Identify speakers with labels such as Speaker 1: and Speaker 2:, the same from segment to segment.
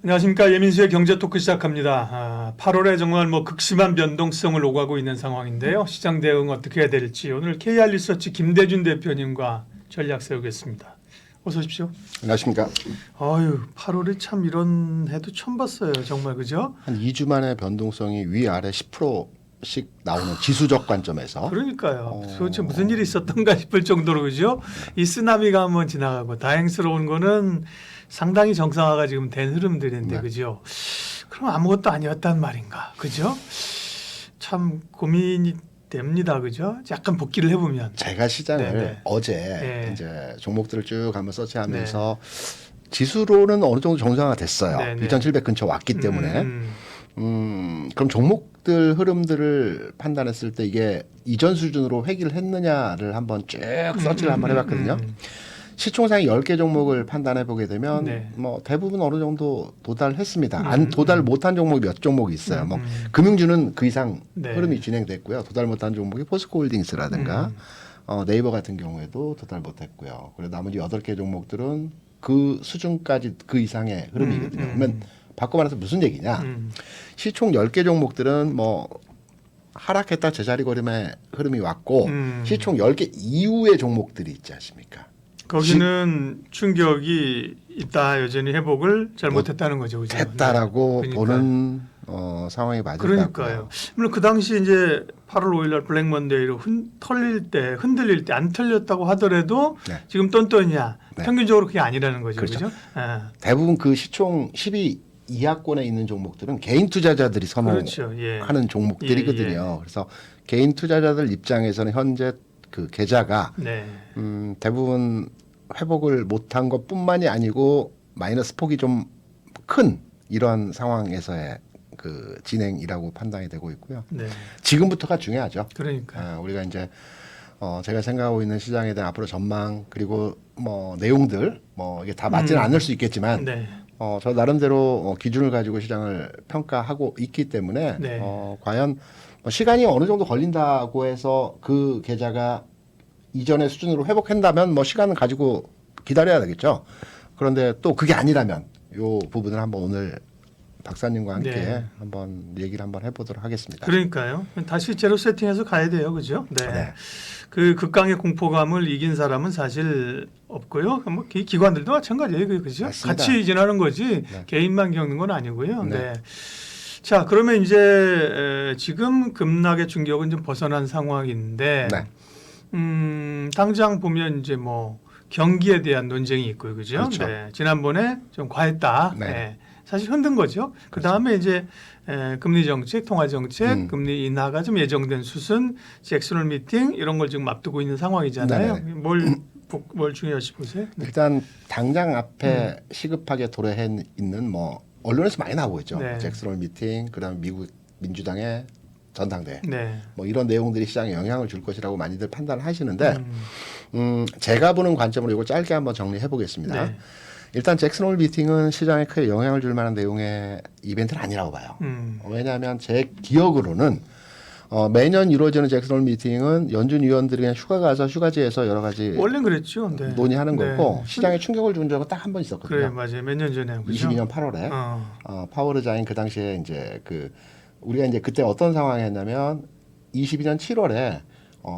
Speaker 1: 안녕하십니까. 예민수의 경제 토크 시작합니다. 8월에 정말 극심한 변동성을 오가고 있는 상황인데요. 시장 대응 어떻게 해야 될지 오늘 KR 리서치 김대준 대표님과 전략 세우겠습니다. 어서 오십시오.
Speaker 2: 안녕하십니까.
Speaker 1: 8월에 참 이런 해도 처음 봤어요. 정말 그죠?
Speaker 2: 한 2주 만에 변동성이 위아래 10%씩 나오는 지수적 관점에서.
Speaker 1: 그러니까요. 도대체 무슨 일이 있었던가 싶을 정도로 그죠? 이 쓰나미가 한번 지나가고 다행스러운 거는 상당히 정상화가 지금 된 흐름들인데
Speaker 2: 네.
Speaker 1: 그죠? 그럼 아무것도 아니었단 말인가? 그죠? 참 고민이 됩니다. 그죠? 약간 복기를 해보면
Speaker 2: 제가 시장을
Speaker 1: 네네.
Speaker 2: 어제
Speaker 1: 네.
Speaker 2: 이제 종목들을 쭉 한번 서치하면서 지수로는 어느 정도 정상화 됐어요.
Speaker 1: 네네.
Speaker 2: 2700 근처 왔기 때문에. 그럼 종목들 흐름들을 판단했을 때 이게 이전 수준으로 회귀를 했느냐를 한번 쭉 서치를 한번 해봤거든요. 시총상위 10개 종목을 판단해 보게 되면
Speaker 1: 네.
Speaker 2: 뭐 대부분 어느 정도 도달했습니다. 안 도달 못한 종목이 몇 종목이 있어요. 뭐 금융주는 그 이상
Speaker 1: 네.
Speaker 2: 흐름이 진행됐고요. 도달 못한 종목이 포스코홀딩스라든가 네이버 같은 경우에도 도달 못했고요. 그리고 나머지 8개 종목들은 그 수준까지 그 이상의 흐름이거든요. 그러면 바꿔 말해서 무슨 얘기냐? 시총 10개 종목들은 뭐 하락했다 제자리 걸음의 흐름이 왔고 시총 10개 이후의 종목들이 있지 않습니까?
Speaker 1: 거기는 충격이 있다. 여전히 회복을 잘못했다는 거죠. 그죠?
Speaker 2: 했다라고
Speaker 1: 네.
Speaker 2: 보는 상황이 맞을 것 같고요.
Speaker 1: 그러니까요. 물론 그 당시 이제 8월 5일 날 블랙 먼데이로 흔들릴 때 안 털렸다고 하더라도
Speaker 2: 네.
Speaker 1: 지금 똔똔이냐.
Speaker 2: 네.
Speaker 1: 평균적으로 그게 아니라는 거죠.
Speaker 2: 그렇죠.
Speaker 1: 그죠?
Speaker 2: 대부분 그 시총 10위 이하권에 있는 종목들은 개인 투자자들이 선호하는
Speaker 1: 그렇죠. 예.
Speaker 2: 종목들이거든요.
Speaker 1: 예, 예.
Speaker 2: 그래서 개인 투자자들 입장에서는 현재 그 계좌가
Speaker 1: 네.
Speaker 2: 대부분 회복을 못한 것뿐만이 아니고 마이너스 폭이 좀 큰 이런 상황에서의 그 진행이라고 판단이 되고 있고요.
Speaker 1: 네.
Speaker 2: 지금부터가 중요하죠.
Speaker 1: 그러니까.
Speaker 2: 우리가 이제 제가 생각하고 있는 시장에 대한 앞으로 전망 그리고 뭐 내용들 뭐 이게 다 맞지는 않을 수 있겠지만
Speaker 1: 네.
Speaker 2: 저 나름대로 기준을 가지고 시장을 평가하고 있기 때문에
Speaker 1: 네.
Speaker 2: 과연 시간이 어느 정도 걸린다고 해서 그 계좌가 이전의 수준으로 회복한다면 뭐 시간은 가지고 기다려야 되겠죠. 그런데 또 그게 아니라면 이 부분을 한번 오늘 박사님과 함께
Speaker 1: 네.
Speaker 2: 한번 얘기를 한번 해보도록 하겠습니다.
Speaker 1: 그러니까요. 다시 제로 세팅해서 가야 돼요. 그죠? 네.
Speaker 2: 네.
Speaker 1: 그 극강의 공포감을 이긴 사람은 사실 없고요. 뭐 기관들도 마찬가지예요. 그죠?
Speaker 2: 맞습니다.
Speaker 1: 같이 지나는 거지
Speaker 2: 네.
Speaker 1: 개인만 겪는 건 아니고요. 네.
Speaker 2: 네.
Speaker 1: 자, 그러면 이제 지금 급락의 충격은 좀 벗어난 상황인데
Speaker 2: 네.
Speaker 1: 당장 보면 이제 뭐 경기에 대한 논쟁이 있고요. 그죠?
Speaker 2: 그렇죠.
Speaker 1: 네. 지난번에 좀 과했다.
Speaker 2: 네.
Speaker 1: 네. 사실 흔든 거죠. 그 다음에 이제 금리 정책, 통화 정책, 금리 인하가 좀 예정된 수순, 잭슨홀 미팅 이런 걸 지금 앞두고 있는 상황이잖아요.
Speaker 2: 네네.
Speaker 1: 뭘 중요하시 보세요? 네.
Speaker 2: 일단 당장 앞에 시급하게 도래해 있는 뭐 언론에서 많이 나오고 있죠.
Speaker 1: 네.
Speaker 2: 잭슨홀 미팅, 그다음에 미국 민주당의 전당대회,
Speaker 1: 네.
Speaker 2: 뭐 이런 내용들이 시장에 영향을 줄 것이라고 많이들 판단하시는데 제가 보는 관점으로 이걸 짧게 한번 정리해 보겠습니다.
Speaker 1: 네.
Speaker 2: 일단 잭슨홀 미팅은 시장에 크게 영향을 줄 만한 내용의 이벤트는 아니라고 봐요. 왜냐하면 제 기억으로는 매년 이루어지는 잭슨홀 미팅은 연준 위원들이 그냥 휴가 가서 휴가지에서 여러 가지
Speaker 1: 원래는 그랬죠. 네.
Speaker 2: 논의하는
Speaker 1: 네.
Speaker 2: 거고 시장에 충격을 준 적은 딱 한 번 있었거든요.
Speaker 1: 그래 맞아요. 몇 년 전에 그죠?
Speaker 2: 22년 8월에 파월 의장이 그 당시에 이제 우리가 이제 그때 어떤 상황이었냐면 22년 7월에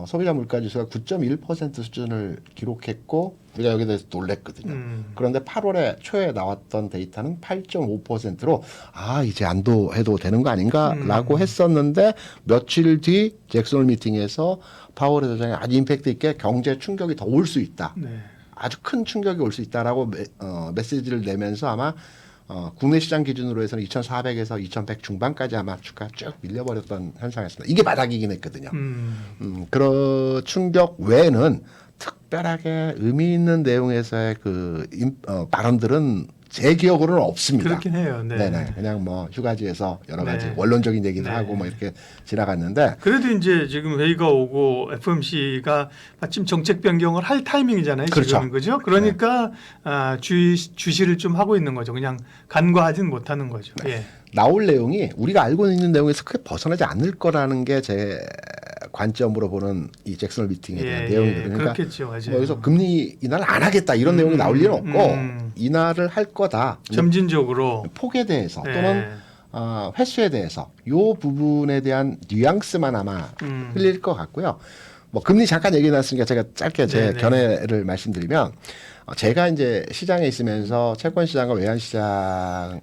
Speaker 2: 소비자 물가 지수가 9.1% 수준을 기록했고 우리가 여기에 대해서 놀랬거든요. 그런데 8월에 초에 나왔던 데이터는 8.5%로 이제 안도해도 되는 거 아닌가라고 했었는데 며칠 뒤 잭슨홀 미팅에서 파월 의장이 아주 임팩트 있게 경제 충격이 더 올 수 있다.
Speaker 1: 네.
Speaker 2: 아주 큰 충격이 올 수 있다라고 메시지를 내면서 아마 국내 시장 기준으로 해서는 2,400에서 2,100 중반까지 아마 주가 쭉 밀려버렸던 현상이었습니다. 이게 바닥이긴 했거든요. 그런 충격 외에는 특별하게 의미 있는 내용에서의 발언들은 제 기억으로는 없습니다.
Speaker 1: 그렇긴 해요. 네.
Speaker 2: 네네. 그냥 뭐 휴가지에서 여러 가지
Speaker 1: 네.
Speaker 2: 원론적인 얘기를
Speaker 1: 네.
Speaker 2: 하고 뭐 이렇게 지나갔는데
Speaker 1: 그래도 이제 지금 회의가 오고 FOMC가 마침 정책 변경을 할 타이밍이잖아요.
Speaker 2: 그렇죠.
Speaker 1: 지금은 그죠? 그러니까 주시를 좀 하고 있는 거죠. 그냥 간과하진 못하는 거죠. 예.
Speaker 2: 나올 내용이 우리가 알고 있는 내용에서 크게 벗어나지 않을 거라는 게 제 관점으로 보는 이 잭슨 홀 미팅에 대한
Speaker 1: 예,
Speaker 2: 내용이거든요.
Speaker 1: 예,
Speaker 2: 그러니까
Speaker 1: 그렇겠죠, 맞아요.
Speaker 2: 뭐 여기서 금리 인하를 안 하겠다 이런 내용이 나올 리는 없고 인하를 할 거다.
Speaker 1: 점진적으로
Speaker 2: 폭에 대해서
Speaker 1: 예.
Speaker 2: 또는 횟수에 대해서 요 부분에 대한 뉘앙스만 아마 흘릴 것 같고요. 뭐 금리 잠깐 얘기 나왔으니까 제가 짧게 제
Speaker 1: 네네.
Speaker 2: 견해를 말씀드리면 제가 이제 시장에 있으면서 채권 시장과 외환 시장을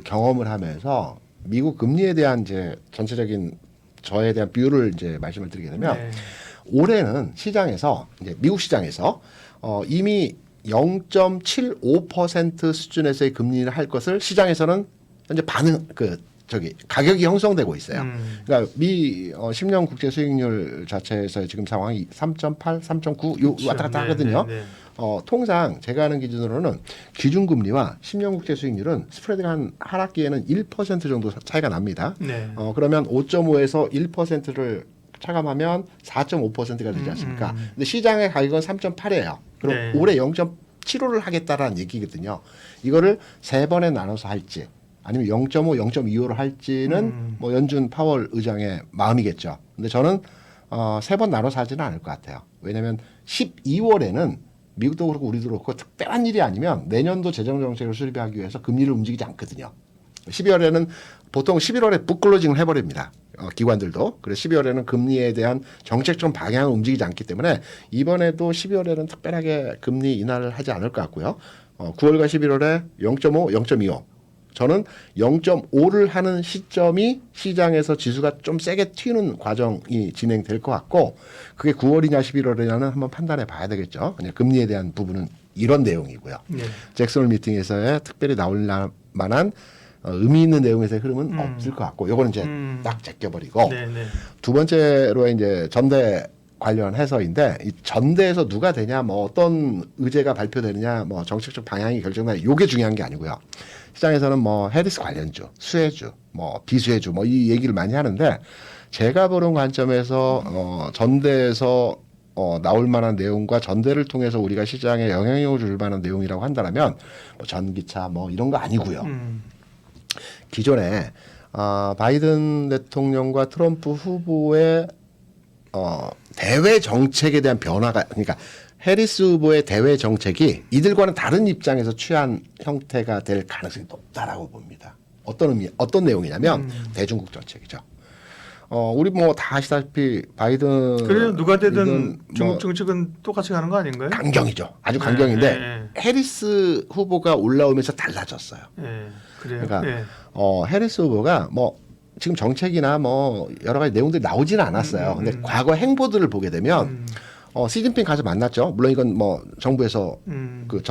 Speaker 2: 경험을 하면서 미국 금리에 대한 이제 전체적인 저에 대한 뷰를 이제 말씀을 드리게 되면
Speaker 1: 네.
Speaker 2: 올해는 시장에서 이제 미국 시장에서 이미 0.75% 수준에서의 금리를 할 것을 시장에서는 현재 가격이 형성되고 있어요. 그러니까 미 10년 국제 수익률 자체에서 지금 상황이 3.8, 3.9 요 왔다 갔다 하거든요.
Speaker 1: 네, 네.
Speaker 2: 통상 제가 아는 기준으로는 기준금리와 10년 국제 수익률은 스프레드가 한 하락기에는 1% 정도 차이가 납니다.
Speaker 1: 네.
Speaker 2: 그러면 5.5에서 1%를 차감하면 4.5%가 되지 않습니까? 근데 시장의 가격은 3.8이에요. 그럼
Speaker 1: 네.
Speaker 2: 올해 0.75를 하겠다라는 얘기거든요. 이거를 세 번에 나눠서 할지 아니면 0.5, 0.25를 할지는 뭐 연준 파월 의장의 마음이겠죠. 근데 저는 세 번 나눠서 하지는 않을 것 같아요. 왜냐하면 12월에는 미국도 그렇고 우리도 그렇고 특별한 일이 아니면 내년도 재정 정책을 수립하기 위해서 금리를 움직이지 않거든요. 12월에는 보통 11월에 북클로징을 해버립니다. 기관들도. 그래서 12월에는 금리에 대한 정책적 방향을 움직이지 않기 때문에 이번에도 12월에는 특별하게 금리 인하를 하지 않을 것 같고요. 9월과 11월에 0.5, 0.25. 저는 0.5를 하는 시점이 시장에서 지수가 좀 세게 튀는 과정이 진행될 것 같고 그게 9월이냐 11월이냐는 한번 판단해 봐야 되겠죠. 그냥 금리에 대한 부분은 이런 내용이고요.
Speaker 1: 네.
Speaker 2: 잭슨 홀 미팅에서의 특별히 나올 만한 의미 있는 내용에서의 흐름은 없을 것 같고 요거는 이제 딱 제껴버리고
Speaker 1: 네, 네.
Speaker 2: 두 번째로 이제 전대 관련해서인데 이 전대에서 누가 되냐 뭐 어떤 의제가 발표되느냐 뭐 정책적 방향이 결정되냐 요게 중요한 게 아니고요. 시장에서는 뭐 해리스 관련주, 수혜주, 뭐 비수혜주 뭐 이 얘기를 많이 하는데 제가 보는 관점에서 전대에서 나올 만한 내용과 전대를 통해서 우리가 시장에 영향력을 줄 만한 내용이라고 한다면 뭐 전기차 뭐 이런 거 아니고요. 기존에 바이든 대통령과 트럼프 후보의 대외 정책에 대한 변화가 그러니까 해리스 후보의 대외 정책이 이들과는 다른 입장에서 취한 형태가 될 가능성이 높다라고 봅니다. 어떤 내용이냐면 대중국 정책이죠. 우리 뭐 다 아시다시피 바이든
Speaker 1: 그래요. 누가 되든
Speaker 2: 뭐
Speaker 1: 중국 정책은 똑같이 가는 거 아닌가요?
Speaker 2: 강경이죠. 아주 강경인데
Speaker 1: 네.
Speaker 2: 해리스 후보가 올라오면서 달라졌어요.
Speaker 1: 예, 그래요.
Speaker 2: 그러니까
Speaker 1: 예.
Speaker 2: 해리스 후보가 뭐 지금 정책이나 뭐 여러 가지 내용들이 나오지는 않았어요. 근데 과거 행보들을 보게 되면 시진핑 가서 만났죠. 물론 이건 뭐 정부에서 그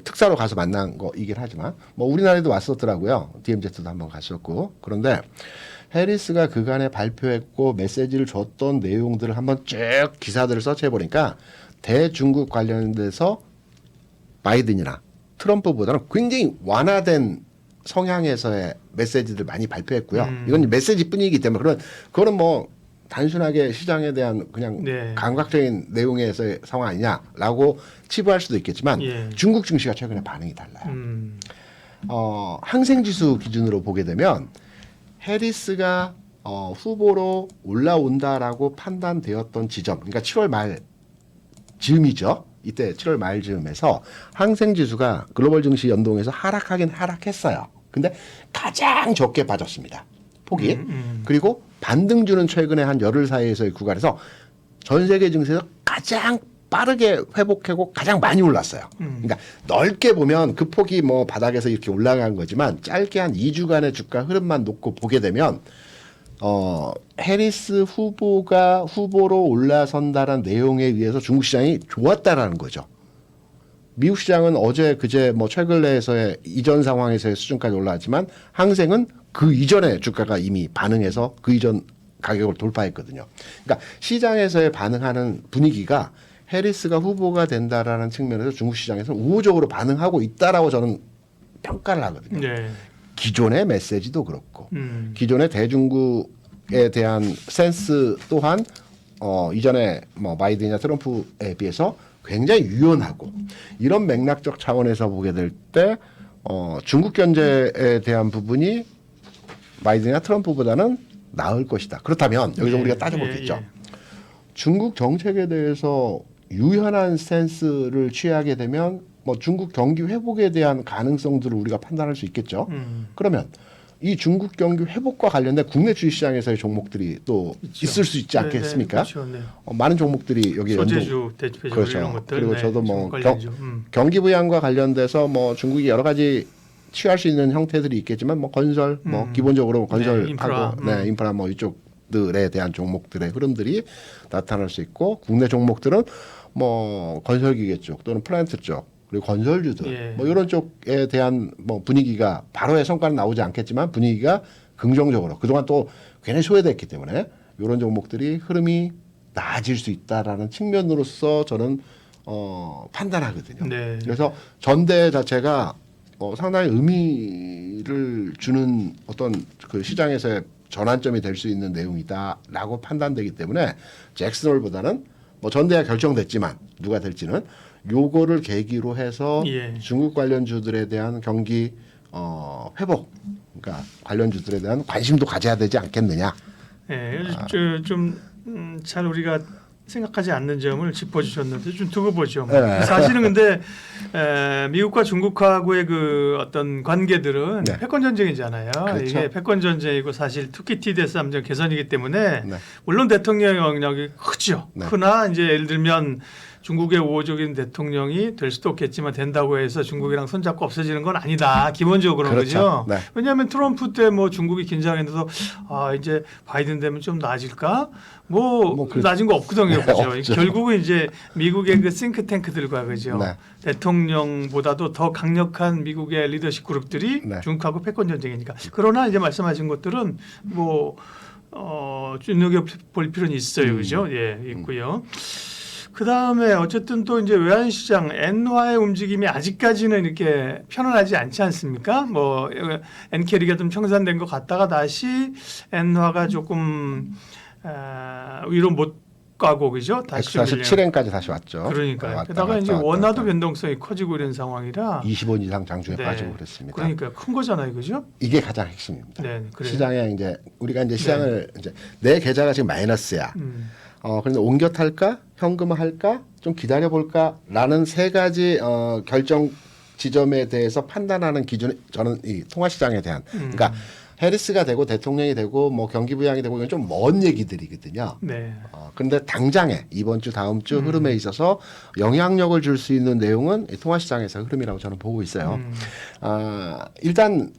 Speaker 2: 특사로 가서 만난 거이긴 하지만 뭐 우리나라에도 왔었더라고요. DMZ도 한번 갔었고. 그런데 해리스가 그간에 발표했고 메시지를 줬던 내용들을 한번 쭉 기사들을 서치해 보니까 대중국 관련돼서 바이든이나 트럼프보다는 굉장히 완화된 성향에서의 메시지들 많이 발표했고요. 이건 메시지뿐이기 때문에 그거는 뭐 단순하게 시장에 대한 그냥
Speaker 1: 네.
Speaker 2: 감각적인 내용에서의 상황 아니냐라고 치부할 수도 있겠지만
Speaker 1: 예.
Speaker 2: 중국 증시가 최근에 반응이 달라요. 항생지수 기준으로 보게 되면 해리스가 후보로 올라온다라고 판단되었던 지점, 그러니까 7월 말 즈음이죠. 이때 7월 말 즈음에서 항생지수가 글로벌 증시 연동해서 하락하긴 하락했어요. 근데 가장 적게 빠졌습니다. 폭이. 그리고 반등주는 최근에 한 열흘 사이에서의 구간에서 전 세계 증시에서 가장 빠르게 회복하고 가장 많이 올랐어요. 그러니까 넓게 보면 그 폭이 뭐 바닥에서 이렇게 올라간 거지만 짧게 한 2주간의 주가 흐름만 놓고 보게 되면 해리스 후보가 후보로 올라선다는 내용에 의해서 중국 시장이 좋았다라는 거죠. 미국 시장은 어제 그제 뭐 최근 내에서의 이전 상황에서의 수준까지 올라왔지만 항생은 그 이전에 주가가 이미 반응해서 그 이전 가격을 돌파했거든요. 그러니까 시장에서의 반응하는 분위기가 해리스가 후보가 된다라는 측면에서 중국 시장에서는 우호적으로 반응하고 있다라고 저는 평가를 하거든요.
Speaker 1: 네.
Speaker 2: 기존의 메시지도 그렇고 기존의 대중국에 대한 센스 또한 이전에 뭐 바이든이나 트럼프에 비해서 굉장히 유연하고 이런 맥락적 차원에서 보게 될 때 중국 견제에 대한 부분이 바이든이나 트럼프보다는 나을 것이다. 그렇다면 여기서 우리가 따져보겠죠. 중국 정책에 대해서 유연한 스탠스를 취하게 되면 뭐 중국 경기 회복에 대한 가능성들을 우리가 판단할 수 있겠죠. 그러면 이 중국 경기 회복과 관련된 국내 주식시장에서의 종목들이 또
Speaker 1: 있죠.
Speaker 2: 있을 수 있지 않겠습니까?
Speaker 1: 네, 그렇죠. 네.
Speaker 2: 많은 종목들이 여기
Speaker 1: 소재주, 대표적으로
Speaker 2: 그렇죠.
Speaker 1: 이런 것들.
Speaker 2: 그리고
Speaker 1: 네,
Speaker 2: 저도 뭐
Speaker 1: 중국 관련주.
Speaker 2: 경기 부양과 관련돼서 뭐 중국이 여러 가지 취할 수 있는 형태들이 있겠지만 뭐 건설, 뭐 기본적으로 건설하고 인프라 뭐 이쪽들에 대한 종목들의 흐름들이 나타날 수 있고 국내 종목들은 뭐 건설기계 쪽 또는 플랜트 쪽 그리고 건설주들
Speaker 1: 예.
Speaker 2: 뭐 이런 쪽에 대한 뭐 분위기가 바로의 성과는 나오지 않겠지만 분위기가 긍정적으로 그동안 또 괜히 소외됐기 때문에 이런 종목들이 흐름이 나아질 수 있다라는 측면으로서 저는 판단하거든요.
Speaker 1: 네.
Speaker 2: 그래서 전대 자체가 상당히 의미를 주는 어떤 그 시장에서의 전환점이 될 수 있는 내용이다라고 판단되기 때문에 잭슨홀보다는 뭐 전대가 결정됐지만 누가 될지는 요거를 계기로 해서
Speaker 1: 예.
Speaker 2: 중국 관련주들에 대한 경기 회복, 그러니까 관련주들에 대한 관심도 가져야 되지 않겠느냐.
Speaker 1: 네, 좀잘 우리가 생각하지 않는 점을 짚어주셨는데 좀 두고 보죠.
Speaker 2: 네.
Speaker 1: 사실은 근데 미국과 중국하고의 그 어떤 관계들은
Speaker 2: 네.
Speaker 1: 패권 전쟁이잖아요.
Speaker 2: 그렇죠.
Speaker 1: 이게 패권 전쟁이고 사실 투키티 대삼전 개선이기 때문에
Speaker 2: 네.
Speaker 1: 물론 대통령의 영향력이 크죠.
Speaker 2: 네.
Speaker 1: 그러나 이제 예를 들면 중국의 우호적인 대통령이 될 수도 없겠지만 된다고 해서 중국이랑 손잡고 없어지는 건 아니다. 기본적으로는
Speaker 2: 그렇죠.
Speaker 1: 그죠.
Speaker 2: 네.
Speaker 1: 왜냐하면 트럼프 때 뭐 중국이 긴장해서 이제 바이든 되면 좀 나아질까? 나아진 거 없거든요.
Speaker 2: 네,
Speaker 1: 그죠.
Speaker 2: 없죠.
Speaker 1: 결국은 이제 미국의 그 싱크탱크들과 그죠.
Speaker 2: 네.
Speaker 1: 대통령보다도 더 강력한 미국의 리더십 그룹들이
Speaker 2: 네.
Speaker 1: 중국하고 패권 전쟁이니까. 그러나 이제 말씀하신 것들은 눈여겨 볼 필요는 있어요. 그죠? 예, 있고요. 그 다음에 어쨌든 또 이제 외환시장 엔화의 움직임이 아직까지는 이렇게 편안하지 않지 않습니까? 뭐 엔캐리가 좀 청산된 것 같다가 다시 엔화가 조금 위로 못 가고 그죠? 다시
Speaker 2: 147엔까지 다시 왔죠.
Speaker 1: 그러니까요.
Speaker 2: 왔다
Speaker 1: 게다가 이제
Speaker 2: 갔다
Speaker 1: 원화도
Speaker 2: 왔다.
Speaker 1: 변동성이 커지고 이런 상황이라
Speaker 2: 20원 이상 장중에
Speaker 1: 네.
Speaker 2: 빠지고 그랬습니다.
Speaker 1: 그러니까 큰 거잖아요, 그죠?
Speaker 2: 이게 가장 핵심입니다.
Speaker 1: 네, 그래요.
Speaker 2: 시장에 이제 우리가 이제 시장을 이제 내 계좌가 지금 마이너스야.
Speaker 1: 음.
Speaker 2: 그런데 옮겨 탈까? 현금화할까? 좀 기다려 볼까라는 세 가지 결정 지점에 대해서 판단하는 기준 저는 이 통화 시장에 대한 그러니까 해리스가 되고 대통령이 되고 뭐 경기 부양이 되고 이건 좀 먼 얘기들이거든요.
Speaker 1: 네.
Speaker 2: 그런데 당장에 이번 주 다음 주 흐름에 있어서 영향력을 줄 수 있는 내용은 이 통화 시장에서 흐름이라고 저는 보고 있어요. 일단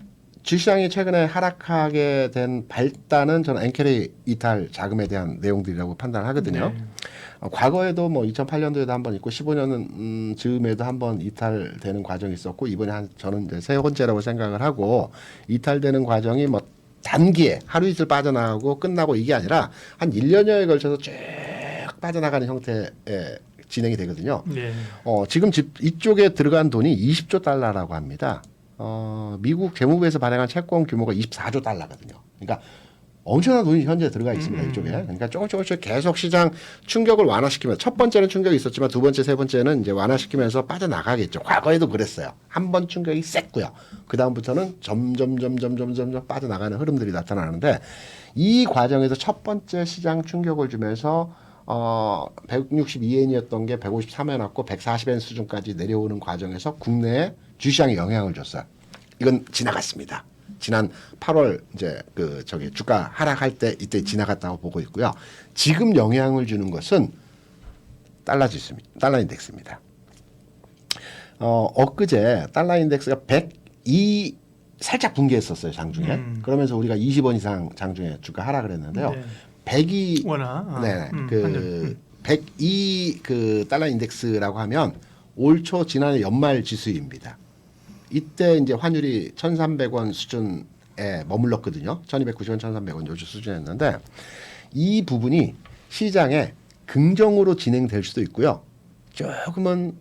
Speaker 2: 주시장이 최근에 하락하게 된 발단은 저는 엔캐리 이탈 자금에 대한 내용들이라고 판단하거든요.
Speaker 1: 네.
Speaker 2: 과거에도 뭐 2008년도에도 한번 있고 15년 즈음에도 한번 이탈되는 과정이 있었고 이번에 저는 이제 세 번째라고 생각을 하고 이탈되는 과정이 뭐 단기에 하루 이틀 빠져나가고 끝나고 이게 아니라 한 1년여에 걸쳐서 쭉 빠져나가는 형태의 진행이 되거든요.
Speaker 1: 네.
Speaker 2: 지금 이쪽에 들어간 돈이 20조 달러라고 합니다. 미국 재무부에서 발행한 채권 규모가 24조 달러거든요. 그러니까 엄청난 돈이 현재 들어가 있습니다. 이쪽에. 그러니까 조금씩 계속 시장 충격을 완화시키면서 첫 번째는 충격이 있었지만 두 번째, 세 번째는 이제 완화시키면서 빠져나가겠죠. 과거에도 그랬어요. 한 번 충격이 셌고요. 그 다음부터는 점점 빠져나가는 흐름들이 나타나는데 이 과정에서 첫 번째 시장 충격을 주면서 162엔이었던 게 153엔 왔고 140엔 수준까지 내려오는 과정에서 국내에 주시장에 영향을 줬어요. 이건 지나갔습니다. 지난 8월 이제 주가 하락할 때 이때 지나갔다고 보고 있고요. 지금 영향을 주는 것은 달러 지수입니다. 달러 인덱스입니다. 엊그제 달러 인덱스가 102 살짝 붕괴했었어요, 장중에. 그러면서 우리가 20원 이상 장중에 주가 하락을 했는데요.
Speaker 1: 네.
Speaker 2: 102
Speaker 1: 원화.
Speaker 2: 102 달러 인덱스라고 하면 올 초 지난해 연말 지수입니다. 이때 이제 환율이 1,300원 수준에 머물렀거든요. 1,290원, 1,300원 요주 수준이었는데 이 부분이 시장에 긍정으로 진행될 수도 있고요. 조금은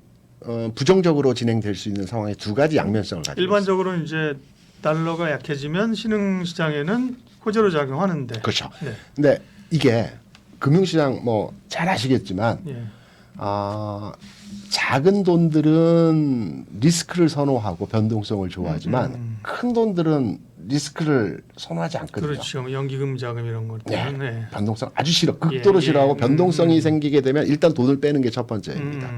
Speaker 2: 부정적으로 진행될 수 있는 상황의 두 가지 양면성을 가지고
Speaker 1: 일반적으로 이제 달러가 약해지면 신흥 시장에는 호재로 작용하는데.
Speaker 2: 그렇죠.
Speaker 1: 네.
Speaker 2: 근데 이게 금융시장 뭐 잘 아시겠지만
Speaker 1: 예.
Speaker 2: 작은 돈들은 리스크를 선호하고 변동성을 좋아하지만 큰 돈들은 리스크를 선호하지 않거든요.
Speaker 1: 그렇죠. 뭐 연기금 자금 이런 것들은 네.
Speaker 2: 변동성 아주 싫어. 극도로
Speaker 1: 예,
Speaker 2: 싫어하고
Speaker 1: 예.
Speaker 2: 변동성이 생기게 되면 일단 돈을 빼는 게 첫 번째입니다.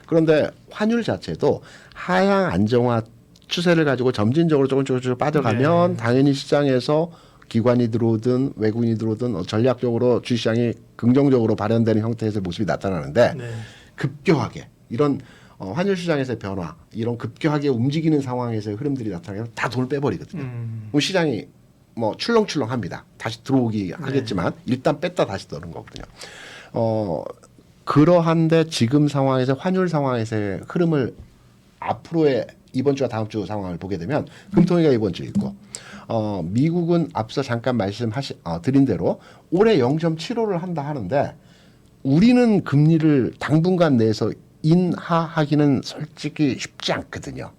Speaker 2: 그런데 환율 자체도 하향 안정화 추세를 가지고 점진적으로 조금씩 빠져가면
Speaker 1: 네.
Speaker 2: 당연히 시장에서 기관이 들어오든 외국인이 들어오든 전략적으로 주시장이 긍정적으로 발현되는 형태에서 모습이 나타나는데
Speaker 1: 네.
Speaker 2: 급격하게 이런 환율 시장에서의 변화 이런 급격하게 움직이는 상황에서의 흐름들이 나타나면 다 돈을 빼버리거든요. 그럼 시장이 뭐 출렁출렁합니다. 다시 들어오기 하겠지만 일단 뺐다 다시 넣는 거거든요. 그러한데 지금 상황에서 환율 상황에서의 흐름을 앞으로의 이번 주와 다음 주 상황을 보게 되면 금통위가 이번 주에 있고 미국은 앞서 잠깐 드린 대로 올해 0.75를 한다 하는데 우리는 금리를 당분간 내에서 인하하기는 솔직히 쉽지 않거든요.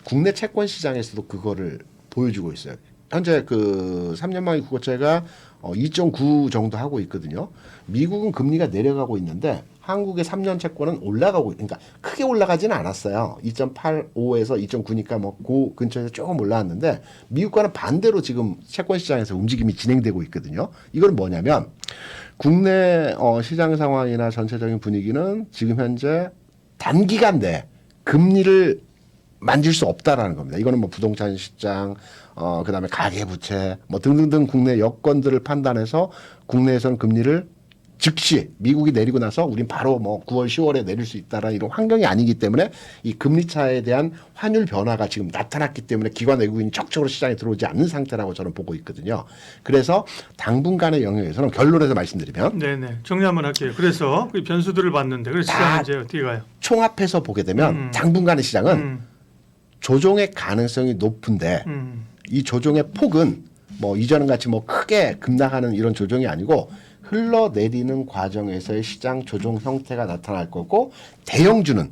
Speaker 2: 국내 채권 시장에서도 그거를 보여주고 있어요. 현재 그 3년망이 국고채가 2.9 정도 하고 있거든요. 미국은 금리가 내려가고 있는데 한국의 3년 채권은 올라가고 그러니까 크게 올라가지는 않았어요. 2.85에서 2.9니까 뭐 그 근처에서 조금 올라왔는데 미국과는 반대로 지금 채권 시장에서 움직임이 진행되고 있거든요. 이건 뭐냐면 국내 시장 상황이나 전체적인 분위기는 지금 현재 단기간 내에 금리를 만질 수 없다라는 겁니다. 이거는 뭐 부동산 시장, 그다음에 가계부채, 뭐 등등등 국내 여건들을 판단해서 국내에서는 금리를 즉시 미국이 내리고 나서 우린 바로 뭐 9월, 10월에 내릴 수 있다라는 이런 환경이 아니기 때문에 이 금리 차에 대한 환율 변화가 지금 나타났기 때문에 기관 외국인이 적극적으로 시장에 들어오지 않는 상태라고 저는 보고 있거든요. 그래서 당분간의 영역에서는 결론에서 말씀드리면
Speaker 1: 네네. 정리 한번 할게요. 그래서 그 변수들을 봤는데 그래서 시장은 이제 어떻게 가요?
Speaker 2: 총합해서 보게 되면 당분간의 시장은 조정의 가능성이 높은데 이 조정의 폭은 뭐 이전과 같이 뭐 크게 급락하는 이런 조정이 아니고 흘러내리는 과정에서의 시장 조정 형태가 나타날 거고 대형주는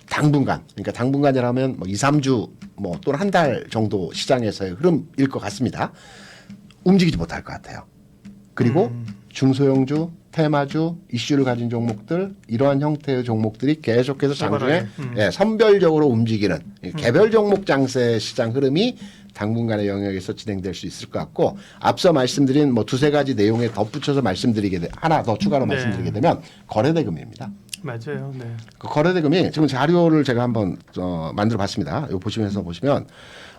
Speaker 2: 당분간 그러니까 당분간이라면 뭐 2, 3주 뭐 또는 한 달 정도 시장에서의 흐름일 것 같습니다. 움직이지 못할 것 같아요. 그리고 중소형주, 테마주, 이슈를 가진 종목들 이러한 형태의 종목들이 계속해서 장중에 선별적으로 움직이는 개별 종목 장세 시장 흐름이 당분간의 영역에서 진행될 수 있을 것 같고 앞서 말씀드린 뭐 두세 가지 내용에 덧붙여서 하나 더 추가로 말씀드리게 되면 거래대금입니다.
Speaker 1: 맞아요. 네.
Speaker 2: 그 거래대금이 지금 자료를 제가 한번 만들어봤습니다. 이거 보시면서 보시면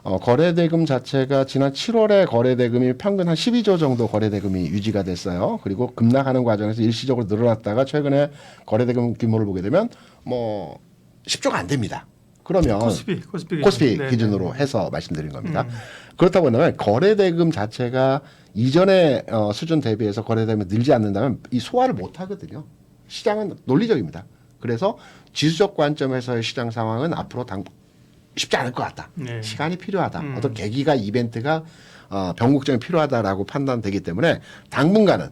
Speaker 2: 거래대금 자체가 지난 7월에 거래대금이 평균 한 12조 정도 거래대금이 유지가 됐어요. 그리고 급락하는 과정에서 일시적으로 늘어났다가 최근에 거래대금 규모를 보게 되면 뭐 10조가 안 됩니다. 그러면 코스피 기준으로 해서 말씀드린 겁니다. 그렇다고 한다면 거래대금 자체가 이전의 수준 대비해서 거래대금이 늘지 않는다면 이 소화를 못 하거든요. 시장은 논리적입니다. 그래서 지수적 관점에서의 시장 상황은 앞으로 쉽지 않을 것 같다.
Speaker 1: 네.
Speaker 2: 시간이 필요하다. 어떤 계기가 이벤트가 변곡점이 필요하다라고 판단되기 때문에 당분간은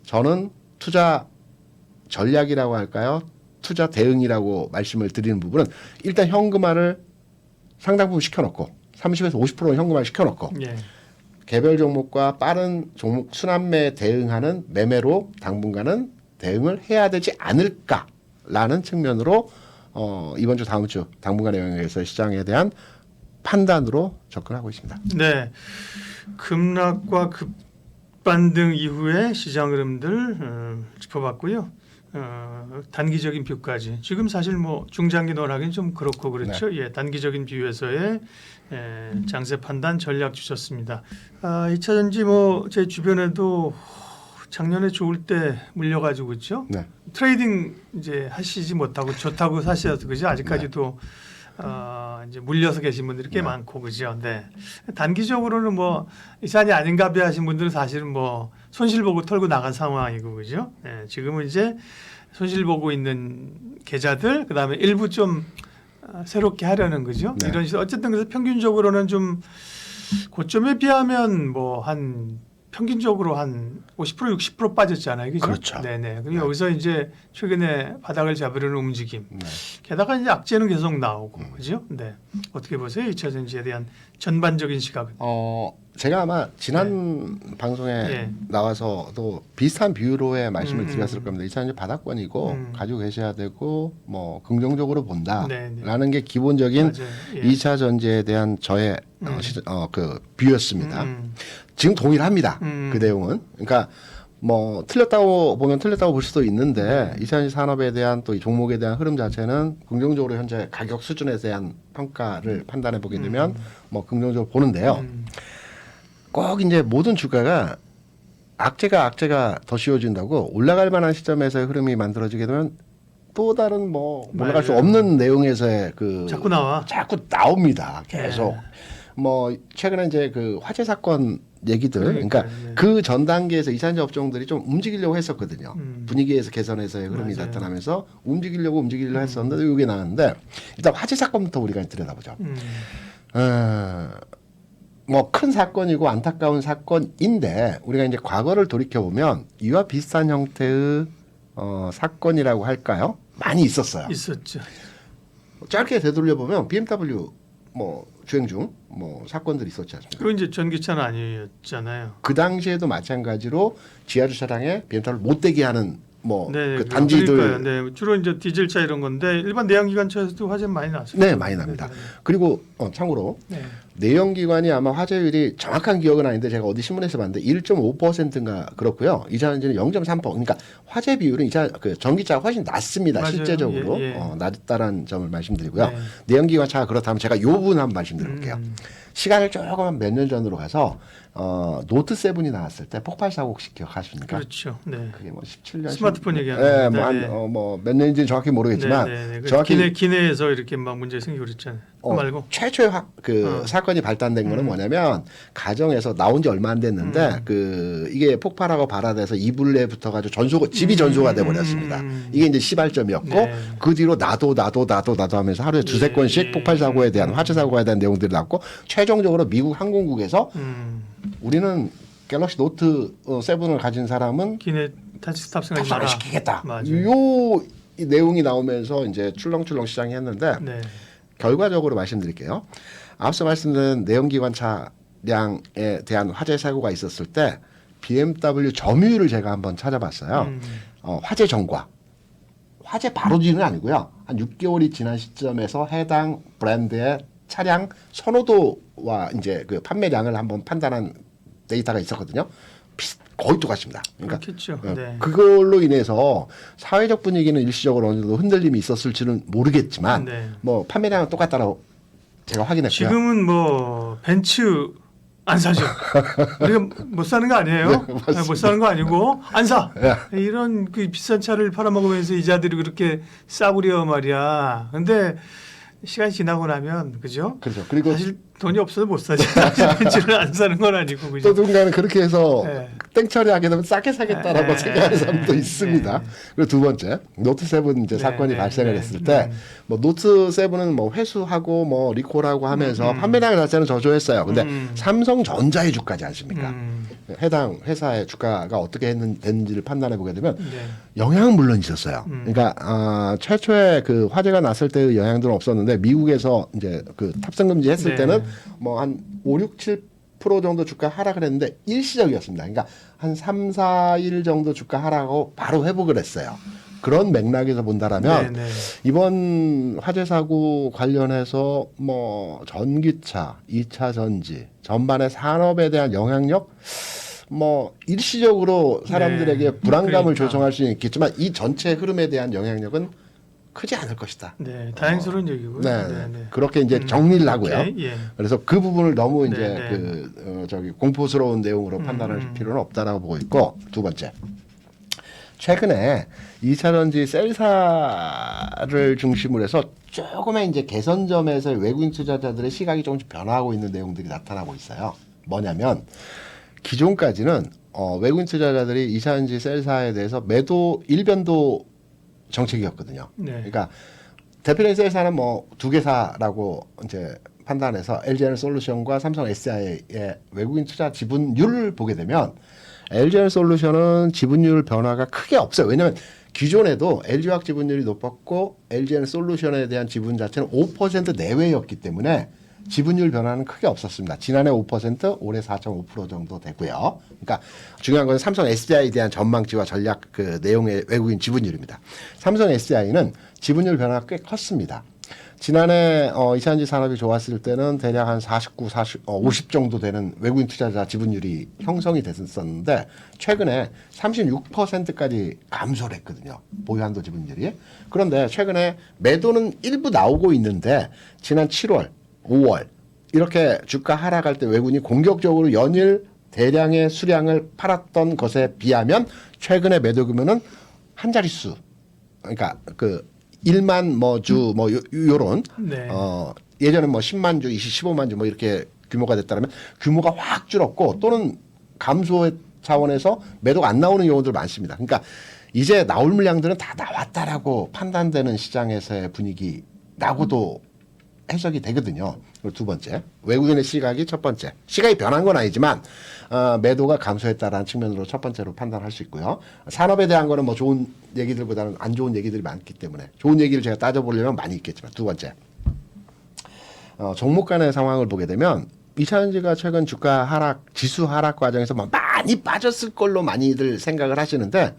Speaker 2: 저는 투자 전략이라고 할까요? 투자 대응이라고 말씀을 드리는 부분은 일단 현금화를 상당 부분 시켜놓고 30에서 50%는 현금화 시켜놓고 개별 종목과 빠른 종목 순환매에 대응하는 매매로 당분간은 대응을 해야 되지 않을까라는 측면으로 이번 주 다음 주 당분간의 영역에서 시장에 대한 판단으로 접근하고 있습니다.
Speaker 1: 네, 급락과 급반등 이후의 시장 흐름들 짚어봤고요. 단기적인 뷰까지 지금 사실 뭐 중장기적으로 하긴 좀 그렇고 그렇죠. 예, 단기적인 뷰에서의 장세 판단 전략 주셨습니다. 2차 전지 뭐 제 주변에도 작년에 좋을 때 물려가지고 그렇죠.
Speaker 2: 네.
Speaker 1: 트레이딩 이제 하시지 못하고 좋다고 사셔서 그죠. 아직까지도 이제 물려서 계신 분들이 꽤 많고 그죠. 네. 단기적으로는 뭐 이산이 아닌가 봐 하신 분들은 사실은 뭐 손실 보고 털고 나간 상황이고 그죠. 네. 지금은 이제 손실 보고 있는 계좌들 그다음에 일부 좀 새롭게 하려는 거죠.
Speaker 2: 네.
Speaker 1: 이런 식으로 어쨌든 그래서 평균적으로는 좀 고점에 비하면 뭐 한 평균적으로 한 50% 60% 빠졌잖아요. 그죠?
Speaker 2: 그렇죠.
Speaker 1: 네네. 그럼 여기서 이제 최근에 바닥을 잡으려는 움직임. 게다가 이제 악재는 계속 나오고, 그죠? 네. 어떻게 보세요? 2차 전지에 대한 전반적인 시각은?
Speaker 2: 제가 아마 지난 방송에
Speaker 1: 예.
Speaker 2: 나와서도 비슷한 비유로의 말씀을
Speaker 1: 음,
Speaker 2: 드렸을 겁니다. 이 차는 바닥권이고
Speaker 1: 음.
Speaker 2: 가지고 계셔야 되고 뭐 긍정적으로 본다라는
Speaker 1: 네, 네.
Speaker 2: 게 기본적인
Speaker 1: 맞아요. 예.
Speaker 2: 2차 전지에 대한 저의 그 비유였습니다.
Speaker 1: 음.
Speaker 2: 지금 동일합니다.
Speaker 1: 음.
Speaker 2: 그 내용은. 그러니까 뭐 틀렸다고 보면 틀렸다고 볼 수도 있는데 2차 전지 산업에 대한 또 이 종목에 대한 흐름 자체는 긍정적으로 현재 가격 수준에 대한 평가를 판단해 보게 되면 뭐 긍정적으로 보는데요. 꼭 이제 모든 주가가 악재가 더 씌워진다고 올라갈 만한 시점에서의 흐름이 만들어지게 되면 또 다른 뭐 올라갈 수
Speaker 1: 맞아요.
Speaker 2: 없는 내용에서의 그
Speaker 1: 자꾸 나와.
Speaker 2: 자꾸 나옵니다. 계속.
Speaker 1: 네.
Speaker 2: 뭐 최근에 이제 그 화재 사건 얘기들, 그러니까
Speaker 1: 네.
Speaker 2: 그 전 단계에서 이산재 업종들이 좀 움직이려고 했었거든요.
Speaker 1: 음.
Speaker 2: 분위기에서 개선해서의 흐름이
Speaker 1: 맞아요.
Speaker 2: 나타나면서 움직이려고 했었는데 이게 나왔는데 일단 화재 사건부터 우리가 들여다보죠. 뭐 큰 사건이고 안타까운 사건인데 우리가 이제 과거를 돌이켜 보면 이와 비슷한 형태의 사건이라고 할까요? 많이 있었어요.
Speaker 1: 있었죠.
Speaker 2: 짧게 되돌려 보면 BMW 뭐 주행 중 뭐 사건들이 있었지 않습니까?
Speaker 1: 그건 이제 전기차는 아니었잖아요.
Speaker 2: 그 당시에도 마찬가지로 지하 주차장에 BMW를 못 대게 하는 뭐
Speaker 1: 네,
Speaker 2: 그 단지들
Speaker 1: 그러니까요. 네, 주로 이제 디젤차 이런 건데 일반 내연기관차에서도 화재 많이 났어요.
Speaker 2: 네 많이 납니다. 그리고 참고로
Speaker 1: 네.
Speaker 2: 내연기관이 아마 화재율이 정확한 기억은 아닌데 제가 어디 신문에서 봤는데 1.5%인가 그렇고요. 이차전지는 0.3%. 그러니까 화재 비율은 이차 그 전기차가 훨씬 낮습니다.
Speaker 1: 맞아요.
Speaker 2: 실제적으로
Speaker 1: 예, 예.
Speaker 2: 낮다라는 점을 말씀드리고요.
Speaker 1: 네.
Speaker 2: 내연기관차가 그렇다면 제가 요 부분 한번 말씀드려볼게요. 시간을 조금 몇 년 전으로 가서 노트 7이 나왔을 때 폭발 사고 혹시 기억하십니까?
Speaker 1: 그렇죠. 네.
Speaker 2: 그게 뭐 17년
Speaker 1: 스마트폰 얘기하는
Speaker 2: 네,
Speaker 1: 건데, 네.
Speaker 2: 뭐몇 년인지 정확히 모르겠지만
Speaker 1: 네.
Speaker 2: 정확히
Speaker 1: 기내에서 이렇게 막 문제 생기고 그랬잖아요. 그거 말고.
Speaker 2: 최초의 사건이 발단된 거는 뭐냐면 가정에서 나온 지 얼마 안 됐는데 그 이게 폭발하고 발화돼서 이불에 붙어가지고 집이 전소가 돼 버렸습니다. 이게 이제 시발점이었고
Speaker 1: 네.
Speaker 2: 그 뒤로 나도 하면서 하루에 두세 건씩 폭발 사고에 대한 화재 사고에 대한 내용들이 나왔고 최종적으로 미국 항공국에서 우리는 갤럭시 노트 7을 가진 사람은
Speaker 1: 기내 탑승하지
Speaker 2: 탑승을
Speaker 1: 마라.
Speaker 2: 시키겠다.
Speaker 1: 맞아요.
Speaker 2: 이 내용이 나오면서 이제 출렁출렁 시장이 했는데
Speaker 1: 네.
Speaker 2: 결과적으로 말씀드릴게요. 앞서 말씀드린 내연기관 차량에 대한 화재 사고가 있었을 때 BMW 점유율을 제가 한번 찾아봤어요. 화재 전과. 화재 바로 뒤는 아니고요. 한 6개월이 지난 시점에서 해당 브랜드의 차량 선호도와 이제 그 판매량을 한번 판단한 데이터가 있었거든요. 거의 똑같습니다. 그러니까
Speaker 1: 그렇겠죠. 네.
Speaker 2: 그걸로 인해서 사회적 분위기는 일시적으로 어느 정도 흔들림이 있었을지는 모르겠지만
Speaker 1: 네.
Speaker 2: 뭐 판매량은 똑같다라고 제가 확인했고요.
Speaker 1: 지금은 뭐 벤츠 안 사죠. 우리가 못 사는 거 아니에요? 못 사는 거 아니고 안 사. 이런 그 비싼 차를 팔아먹으면서 이자들이 그렇게 싸구려 말이야. 근데 시간이 지나고 나면 그죠?
Speaker 2: 그렇죠. 그리고
Speaker 1: 사실 돈이 없어도 못 사지. 벤츠를 안 사는 건 아니고 그죠?
Speaker 2: 또 누군가는 그렇게 해서
Speaker 1: 네.
Speaker 2: 땡처리 하게 되면 싸게 사겠다라고 생각하는 사람도 있습니다.
Speaker 1: 네.
Speaker 2: 그리고 두 번째 노트 7 이제
Speaker 1: 네,
Speaker 2: 사건이
Speaker 1: 네,
Speaker 2: 발생을
Speaker 1: 네.
Speaker 2: 했을 때 뭐 노트 7은 뭐 회수하고 뭐 리콜하고 하면서 판매량 자체는 저조했어요. 근데 삼성전자의 주가지 않습니까? 해당 회사의 주가가 어떻게 됐는지를 판단해 보게 되면
Speaker 1: 네.
Speaker 2: 영향은 물론 있었어요. 그러니까 최초에 그 화재가 났을 때의 영향들은 없었는데 미국에서 이제 그 탑승 금지 했을
Speaker 1: 네.
Speaker 2: 때는 뭐 한 5, 6, 7% 정도 주가 하락을 했는데 일시적이었습니다. 그러니까 한 3, 4일 정도 주가 하락하고 바로 회복을 했어요. 그런 맥락에서 본다라면
Speaker 1: 네, 네.
Speaker 2: 이번 화재 사고 관련해서 뭐 전기차, 2차 전지 전반의 산업에 대한 영향력 뭐 일시적으로 사람들에게
Speaker 1: 네.
Speaker 2: 불안감을
Speaker 1: 그러니까.
Speaker 2: 조성할 수는 있겠지만 이 전체 흐름에 대한 영향력은 크지 않을 것이다.
Speaker 1: 네, 다행스러운 얘기고요.
Speaker 2: 네. 그렇게 이제 정리를 하고요.
Speaker 1: 오케이, 예.
Speaker 2: 그래서 그 부분을 너무 이제
Speaker 1: 네, 네.
Speaker 2: 그 공포스러운 내용으로 판단할 필요는 없다라고 보고 있고 두 번째. 최근에 2차 전지 셀사를 중심으로 해서 조금의 이제 개선점에서 외국인 투자자들의 시각이 조금씩 변화하고 있는 내용들이 나타나고 있어요. 뭐냐면 기존까지는 외국인 투자자들이 2차 전지 셀사에 대해서 매도 일변도 정책이었거든요.
Speaker 1: 네.
Speaker 2: 그러니까 대표적인 셀사는 뭐 두 개사라고 이제 판단해서 LG에너솔루션과 삼성 SDI의 외국인 투자 지분율을 보게 되면 LG에너솔루션은 지분율 변화가 크게 없어요. 왜냐하면 기존에도 LG화학 지분율이 높았고 LG에너솔루션에 대한 지분 자체는 5% 내외였기 때문에 지분율 변화는 크게 없었습니다. 지난해 5%, 올해 4.5% 정도 되고요. 그러니까 중요한 건 삼성 SDI에 대한 전망치와 전략 그 내용의 외국인 지분율입니다. 삼성 SDI는 지분율 변화가 꽤 컸습니다. 지난해 이차전지 산업이 좋았을 때는 대략 한 49, 50 정도 되는 외국인 투자자 지분율이 형성이 됐었는데 최근에 36%까지 감소를 했거든요. 보유한도 지분율이. 그런데 최근에 매도는 일부 나오고 있는데 지난 7월, 5월 이렇게 주가 하락할 때 외국인이 공격적으로 연일 대량의 수량을 팔았던 것에 비하면 최근에 매도 규모는 한 자릿수. 그러니까 그 1만 주 요런
Speaker 1: 네.
Speaker 2: 예전에 뭐 10만 주, 15만 주 뭐 이렇게 규모가 됐다면 규모가 확 줄었고 또는 감소의 차원에서 매도가 안 나오는 경우들 많습니다. 그러니까 이제 나올 물량들은 다 나왔다라고 판단되는 시장에서의 분위기라고도 해석이 되거든요. 그리고 두 번째, 외국인의 시각이 첫 번째. 시각이 변한 건 아니지만 매도가 감소했다라는 측면으로 첫 번째로 판단할 수 있고요. 산업에 대한 거는 뭐 좋은 얘기들보다는 안 좋은 얘기들이 많기 때문에 좋은 얘기를 제가 따져보려면 많이 있겠지만 두 번째, 종목 간의 상황을 보게 되면 이차전지가 최근 주가 하락, 지수 하락 과정에서 많이 빠졌을 걸로 많이들 생각을 하시는데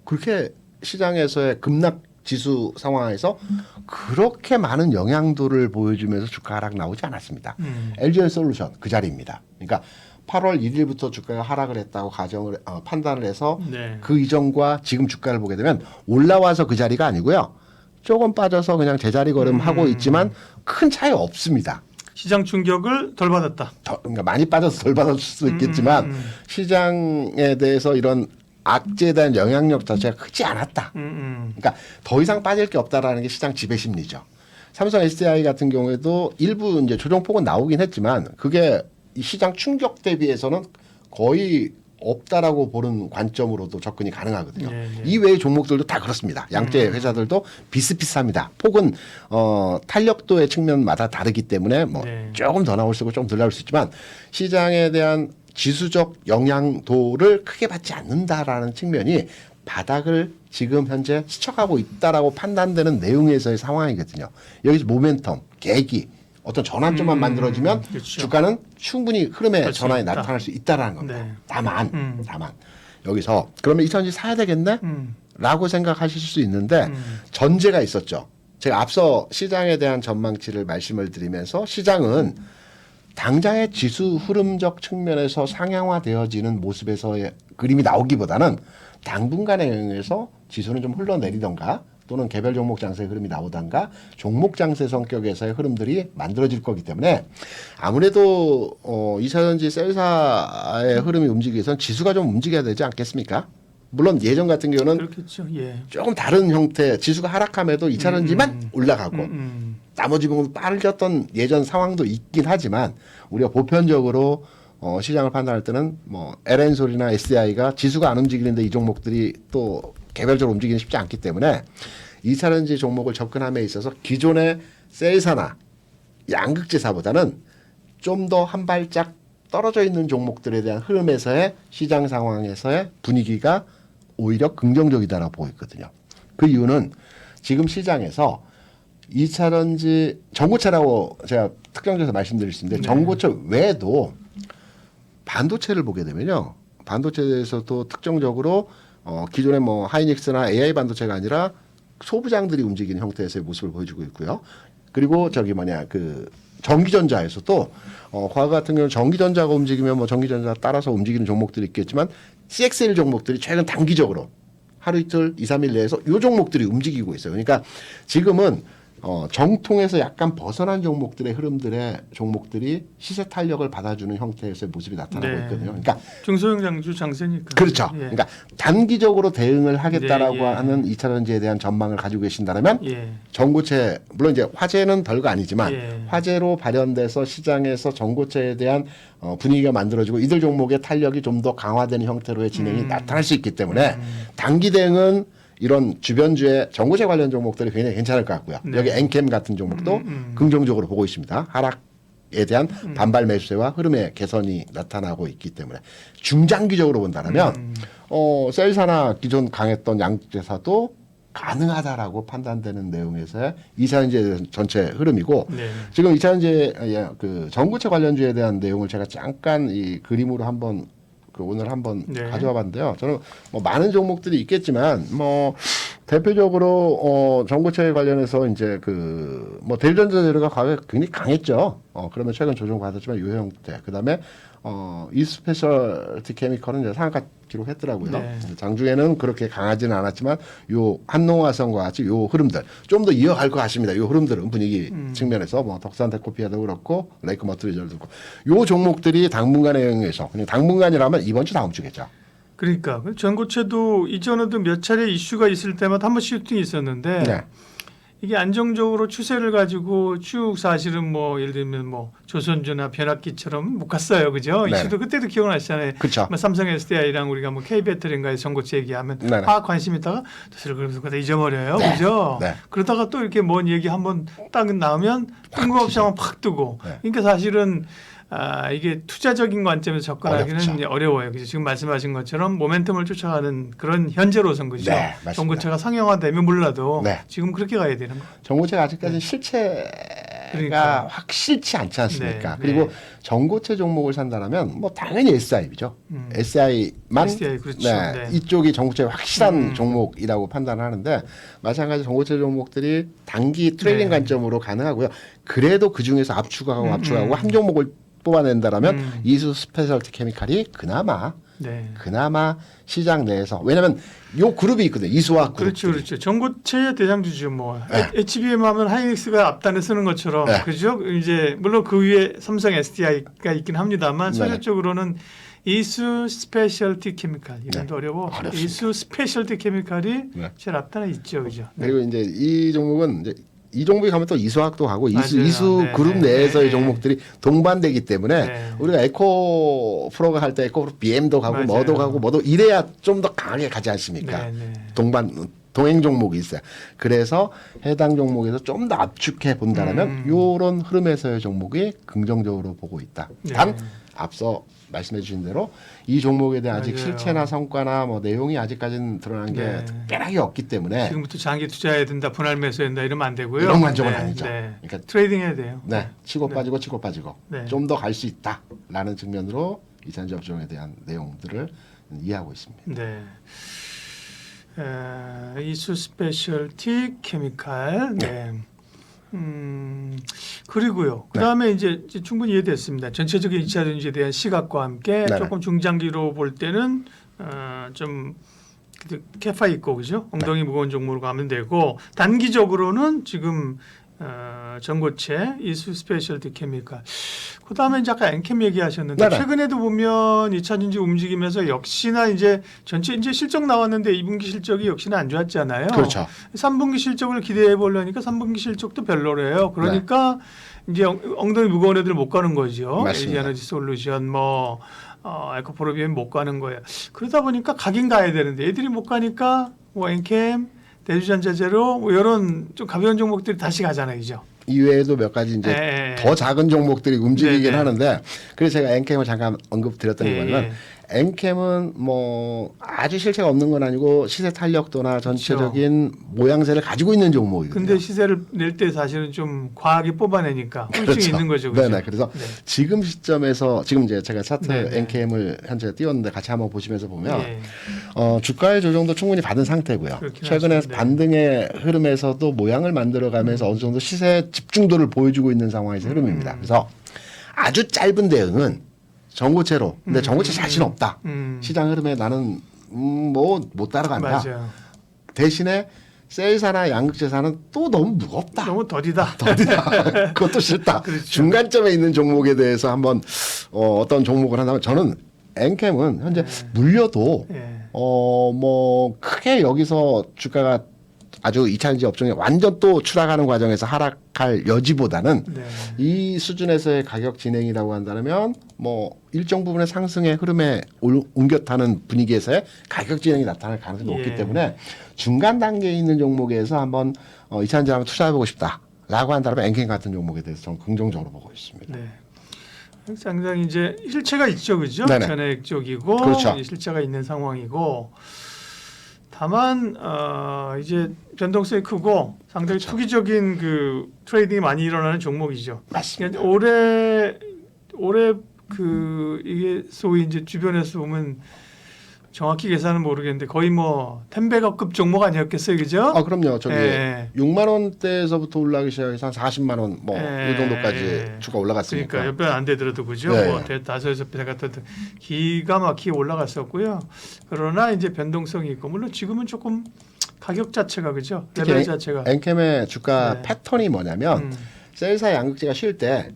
Speaker 2: 그렇게 시장에서의 급락 지수 상황에서 그렇게 많은 영향도를 보여주면서 주가 하락 나오지 않았습니다. LG엔솔루션 그 자리입니다. 그러니까 8월 1일부터 주가가 하락을 했다고 판단을 해서
Speaker 1: 네.
Speaker 2: 그 이전과 지금 주가를 보게 되면 올라와서 그 자리가 아니고요. 조금 빠져서 그냥 제자리 걸음하고 있지만 큰 차이 없습니다.
Speaker 1: 시장 충격을 덜 받았다.
Speaker 2: 그러니까 많이 빠져서 덜 받을 수 있겠지만 시장에 대해서 이런 악재에 대한 영향력 자체가 크지 않았다. 그러니까 더 이상 빠질 게 없다라는 게 시장 지배 심리죠. 삼성 SDI 같은 경우에도 일부 이제 조정폭은 나오긴 했지만 그게 이 시장 충격 대비해서는 거의 없다라고 보는 관점으로도 접근이 가능하거든요.
Speaker 1: 네.
Speaker 2: 이 외의 종목들도 다 그렇습니다. 양대 회사들도 비슷비슷합니다. 폭은 탄력도의 측면마다 다르기 때문에 뭐
Speaker 1: 네.
Speaker 2: 조금 더 나올 수 있고 조금 덜 나올 수 있지만 시장에 대한 지수적 영향도를 크게 받지 않는다라는 측면이 바닥을 지금 현재 스쳐가고 있다라고 판단되는 내용에서의 상황이거든요. 여기서 모멘텀, 계기, 어떤 전환점만 만들어지면
Speaker 1: 그렇죠.
Speaker 2: 주가는 충분히 흐름의
Speaker 1: 그렇죠.
Speaker 2: 전환이
Speaker 1: 있다.
Speaker 2: 나타날 수 있다라는 겁니다.
Speaker 1: 네.
Speaker 2: 다만 여기서 그러면 이차전지 사야 되겠네? 라고 생각하실 수 있는데 전제가 있었죠. 제가 앞서 시장에 대한 전망치를 말씀을 드리면서 시장은 당장의 지수 흐름적 측면에서 상향화되어지는 모습에서의 그림이 나오기보다는 당분간에 의해서 지수는 좀 흘러내리던가 또는 개별 종목 장세의 흐름이 나오던가 종목 장세 성격에서의 흐름들이 만들어질 거기 때문에 아무래도 이차전지 셀사의 흐름이 움직이기 위해서는 지수가 좀 움직여야 되지 않겠습니까? 물론 예전 같은 경우는
Speaker 1: 그렇겠죠. 예.
Speaker 2: 조금 다른 형태 지수가 하락함에도 이차전지만 올라가고 나머지 부분 빠르셨던 예전 상황도 있긴 하지만 우리가 보편적으로 시장을 판단할 때는 뭐 LN솔이나 SDI가 지수가 안 움직이는데 이 종목들이 또 개별적으로 움직이기 쉽지 않기 때문에 이차전지 종목을 접근함에 있어서 기존의 셀사나 양극재사보다는 좀 더 한 발짝 떨어져 있는 종목들에 대한 흐름에서의 시장 상황에서의 분위기가 오히려 긍정적이다라고 보고 있거든요. 그 이유는 지금 시장에서 2차전지 전고체라고 제가 특정적으로 말씀드릴 수 있는데 전고체 외에도 반도체를 보게 되면요. 반도체에서도 특정적으로 기존의 뭐 하이닉스나 AI 반도체가 아니라 소부장들이 움직이는 형태에서의 모습을 보여주고 있고요. 그리고 그 전기전자에서도 과거 같은 경우는 전기전자가 움직이면 뭐 전기전자 따라서 움직이는 종목들이 있겠지만 CXL 종목들이 최근 단기적으로 하루 이틀 2, 3일 내에서 이 종목들이 움직이고 있어요. 그러니까 지금은 정통에서 약간 벗어난 종목들의 종목들이 시세 탄력을 받아주는 형태에서의 모습이 나타나고
Speaker 1: 네.
Speaker 2: 있거든요. 그러니까
Speaker 1: 중소형 장주 장세니까.
Speaker 2: 그렇죠.
Speaker 1: 예.
Speaker 2: 그러니까 단기적으로 대응을 하겠다라고
Speaker 1: 네, 예.
Speaker 2: 하는 2차전지에 대한 전망을 가지고 계신다면
Speaker 1: 예.
Speaker 2: 전고체 물론 이제 화재는 별거 아니지만
Speaker 1: 예.
Speaker 2: 화재로 발현돼서 시장에서 전고체에 대한 분위기가 만들어지고 이들 종목의 탄력이 좀 더 강화되는 형태로의 진행이 나타날 수 있기 때문에 단기 대응은 이런 주변주의 전고체 관련 종목들이 굉장히 괜찮을 것 같고요.
Speaker 1: 네.
Speaker 2: 여기 엔캠 같은 종목도 긍정적으로 보고 있습니다. 하락에 대한 반발 매수세와 흐름의 개선이 나타나고 있기 때문에 중장기적으로 본다면 셀사나 기존 강했던 양재사도 가능하다라고 판단되는 내용에서의 2차전지에 전체 흐름이고
Speaker 1: 네.
Speaker 2: 지금 2차전지 그 전고체 관련주에 대한 내용을 제가 잠깐 이 그림으로 한번 오늘 한번
Speaker 1: 네.
Speaker 2: 가져와 봤는데요. 저는 뭐 많은 종목들이 있겠지만 뭐 대표적으로 전고체 관련해서 이제 그 뭐 대전자재료가 가격 굉장히 강했죠. 그러면 최근 조정 받았지만 요 형태. 그다음에 이 스페셜티 케미컬은 이제 상한가 기록했더라고요.
Speaker 1: 네.
Speaker 2: 장중에는 그렇게 강하지는 않았지만 요 한농화성과 같이 요 흐름들 좀 더 이어갈 것 같습니다. 요 흐름들은 분위기 측면에서 뭐 덕산 데코피아도 그렇고 레이크 머트리저도 그렇고 요 종목들이 당분간에 의해서 그냥 당분간이라면 이번 주 다음 주겠죠.
Speaker 1: 그러니까 전고체도 이전에도 몇 차례 이슈가 있을 때마다 한 번씩 슈팅이 있었는데
Speaker 2: 네.
Speaker 1: 이게 안정적으로 추세를 가지고 쭉 사실은 뭐 예를 들면 뭐 조선주나 변압기처럼 못 갔어요, 그죠?
Speaker 2: 네.
Speaker 1: 이슈도 그때도 기억나시잖아요.
Speaker 2: 그렇죠.
Speaker 1: 뭐 삼성 SDI랑 우리가 뭐 K배터리인가에 전고체 얘기하면
Speaker 2: 네네.
Speaker 1: 아 관심 있다가 사실 그러면서 그다 잊어버려요,
Speaker 2: 네.
Speaker 1: 그죠?
Speaker 2: 네.
Speaker 1: 그러다가 또 이렇게 뭔 얘기 한번 딱 나오면 뜬금없이 한번 팍 뜨고.
Speaker 2: 네.
Speaker 1: 그러니까 사실은 이게 투자적인 관점에서 접근하기는
Speaker 2: 어렵죠.
Speaker 1: 어려워요. 그죠? 지금 말씀하신 것처럼 모멘텀을 쫓아가는 그런 현재로선 그죠?
Speaker 2: 네, 맞습니다.
Speaker 1: 전고체가 상용화되면 몰라도
Speaker 2: 네.
Speaker 1: 지금 그렇게 가야 되는 거.
Speaker 2: 전고체가 아직까지 실체가
Speaker 1: 그러니까.
Speaker 2: 확실치 않지 않습니까?
Speaker 1: 네,
Speaker 2: 그리고
Speaker 1: 네.
Speaker 2: 전고체 종목을 산다면 뭐 당연히 SI죠. SI만
Speaker 1: SDI, 그렇죠.
Speaker 2: 네,
Speaker 1: 네.
Speaker 2: 이쪽이 전고체 확실한 종목이라고 판단하는데 마찬가지 전고체 종목들이 단기 트레이딩
Speaker 1: 네.
Speaker 2: 관점으로 가능하고요. 그래도 그 중에서 압축하고 한 종목을 뽑아낸다라면 이수 스페셜티 케미칼이 그나마 시장 내에서 왜냐하면 요 그룹이 있거든요. 이수와 그룹.
Speaker 1: 그렇죠. 전고체의 대장주죠. 뭐 HBM 하면 하이닉스가 앞단에 쓰는 것처럼
Speaker 2: 네.
Speaker 1: 그죠? 이제 물론 그 위에 삼성 SDI가 있긴 합니다만
Speaker 2: 네.
Speaker 1: 소재적으로는 이수 스페셜티 케미칼 이름도 어려워.
Speaker 2: 어렵습니다.
Speaker 1: 이수 스페셜티 케미칼이
Speaker 2: 네.
Speaker 1: 제일 앞단에 있죠, 그죠?
Speaker 2: 그리고 이제 이 종목은 이제 이 종목에 가면 또 이수학도 가고 이수
Speaker 1: 맞아요. 네,
Speaker 2: 그룹
Speaker 1: 네,
Speaker 2: 내에서의
Speaker 1: 네,
Speaker 2: 종목들이 동반되기 때문에
Speaker 1: 네.
Speaker 2: 우리가 에코 프로가 할 때 에코 프로 BM도 가고
Speaker 1: 맞아요.
Speaker 2: 뭐도 가고 뭐도 이래야 좀 더 강하게 가지 않습니까?
Speaker 1: 네.
Speaker 2: 동행 종목이 있어요. 그래서 해당 종목에서 좀 더 압축해 본다라면 요런 흐름에서의 종목이 긍정적으로 보고 있다.
Speaker 1: 네.
Speaker 2: 단 앞서 말씀해 주신 대로 이 종목에 대한 아직
Speaker 1: 맞아요.
Speaker 2: 실체나 성과나 뭐 내용이 아직까지는 드러난 게
Speaker 1: 네.
Speaker 2: 특별하게 없기 때문에
Speaker 1: 지금부터 장기 투자해야 된다, 분할 매수해야 된다 이러면 안 되고요.
Speaker 2: 이런 관점은 아니죠.
Speaker 1: 네.
Speaker 2: 그러니까
Speaker 1: 트레이딩 해야 돼요.
Speaker 2: 네, 치고 빠지고 치고 빠지고
Speaker 1: 네.
Speaker 2: 좀 더 갈 수 있다라는 측면으로 이산지 업종에 대한 내용들을 이해하고 있습니다.
Speaker 1: 네. 이수 스페셜티 케미칼. 네. 그리고요. 그 다음에 이제 충분히 이해됐습니다. 전체적인 2차 전지에 대한 시각과 함께
Speaker 2: 네네.
Speaker 1: 조금 중장기로 볼 때는 좀 캐파 있고 그죠? 엉덩이 무거운 종목으로 가면 되고 단기적으로는 지금 전고체 이수 스페셜티 케미칼. 그 다음에 이제 아까 엔캠 얘기하셨는데
Speaker 2: 네네.
Speaker 1: 최근에도 보면 2차 전지 움직이면서 역시나 이제 전체 이제 실적 나왔는데 2분기 실적이 역시나 안 좋았잖아요.
Speaker 2: 그렇죠.
Speaker 1: 3분기 실적을 기대해 보려니까 3분기 실적도 별로래요. 그러니까 이제 엉덩이 무거운 애들 못 가는 거죠.
Speaker 2: 맞습니다.
Speaker 1: 에너지 솔루션 뭐 에코프로비엠 못 가는 거예요. 그러다 보니까 가긴 가야 되는데 애들이 못 가니까 뭐 엔캠 대주전자재료 뭐 이런 좀 가벼운 종목들이 다시 가잖아요, 그죠?
Speaker 2: 이외에도 몇 가지 이제
Speaker 1: 네.
Speaker 2: 더 작은 종목들이 움직이긴
Speaker 1: 네네.
Speaker 2: 하는데 그래서 제가 엔캠을 잠깐 언급드렸던 게
Speaker 1: 네.
Speaker 2: 뭐냐면 엔캠은 뭐 아주 실체가 없는 건 아니고 시세 탄력도나 전체적인 모양새를 가지고 있는 종목이거든요.
Speaker 1: 근데 시세를 낼 때 사실은 좀 과하게 뽑아내니까 후유증이
Speaker 2: 그렇죠.
Speaker 1: 있는 거죠, 그죠?
Speaker 2: 네네. 그래서
Speaker 1: 네.
Speaker 2: 지금 시점에서 지금 이제 제가 차트
Speaker 1: 네네.
Speaker 2: 엔캠을 현재 띄웠는데 같이 한번 보시면서 보면
Speaker 1: 예.
Speaker 2: 주가의 조정도 충분히 받은 상태고요.
Speaker 1: 그렇긴
Speaker 2: 최근에
Speaker 1: 하죠. 네.
Speaker 2: 반등의 흐름에서도 모양을 만들어가면서 어느 정도 시세 집중도를 보여주고 있는 상황에서 흐름입니다. 그래서 아주 짧은 대응은 전고체로. 근데 전고체 자신 없다. 시장 흐름에 나는 뭐 못 따라간다.
Speaker 1: 맞아요.
Speaker 2: 대신에 셀사나 양극재산은 또 너무 무겁다.
Speaker 1: 너무 더디다.
Speaker 2: 그것도 싫다.
Speaker 1: 그렇죠.
Speaker 2: 중간점에 있는 종목에 대해서 한번 어떤 종목을 한다면 저는 엔캠은 현재 물려도
Speaker 1: 예.
Speaker 2: 뭐 크게 여기서 주가가 아주 2차전지 업종에 완전 또 추락하는 과정에서 하락할 여지보다는
Speaker 1: 네.
Speaker 2: 이 수준에서의 가격 진행이라고 한다면 뭐 일정 부분의 상승의 흐름에 옮겨 타는 분위기에서의 가격 진행이 나타날 가능성이
Speaker 1: 예.
Speaker 2: 높기 때문에 중간 단계에 있는 종목에서 한번 2차전지 한번 투자해보고 싶다라고 한다면 엔캠 같은 종목에 대해서 저는 긍정적으로 보고 있습니다.
Speaker 1: 네. 상당히 이제 실체가 있죠, 그죠?
Speaker 2: 네네.
Speaker 1: 전액 쪽이고
Speaker 2: 그렇죠.
Speaker 1: 실체가 있는 상황이고 다만 이제 변동성이 크고 상당히
Speaker 2: 그렇죠.
Speaker 1: 투기적인 그 트레이딩이 많이 일어나는 종목이죠.
Speaker 2: 맞습니다.
Speaker 1: 그러니까 올해 그 이게 소위 이제 주변에서 보면 정확히 계산은 모르겠는데 거의 뭐 10배가급 종목 아니었겠어요, 그죠?
Speaker 2: 아 그럼요. 저기
Speaker 1: 예.
Speaker 2: 6만 원대에서부터 올라가기 시작해서 한 40만 원 뭐
Speaker 1: 예.
Speaker 2: 이 정도까지 주가 올라갔으니까.
Speaker 1: 그러니까 몇 배 안 되더라도 그죠?
Speaker 2: 네.
Speaker 1: 뭐 다섯 여섯 배 같은 기가 막히게 올라갔었고요. 그러나 이제 변동성이 있고 물론 지금은 조금 가격 자체가 그죠? 레벨
Speaker 2: 특히
Speaker 1: 자체가
Speaker 2: 엔캠의 주가
Speaker 1: 네.
Speaker 2: 패턴이 뭐냐면 셀사 양극재가 쉴 때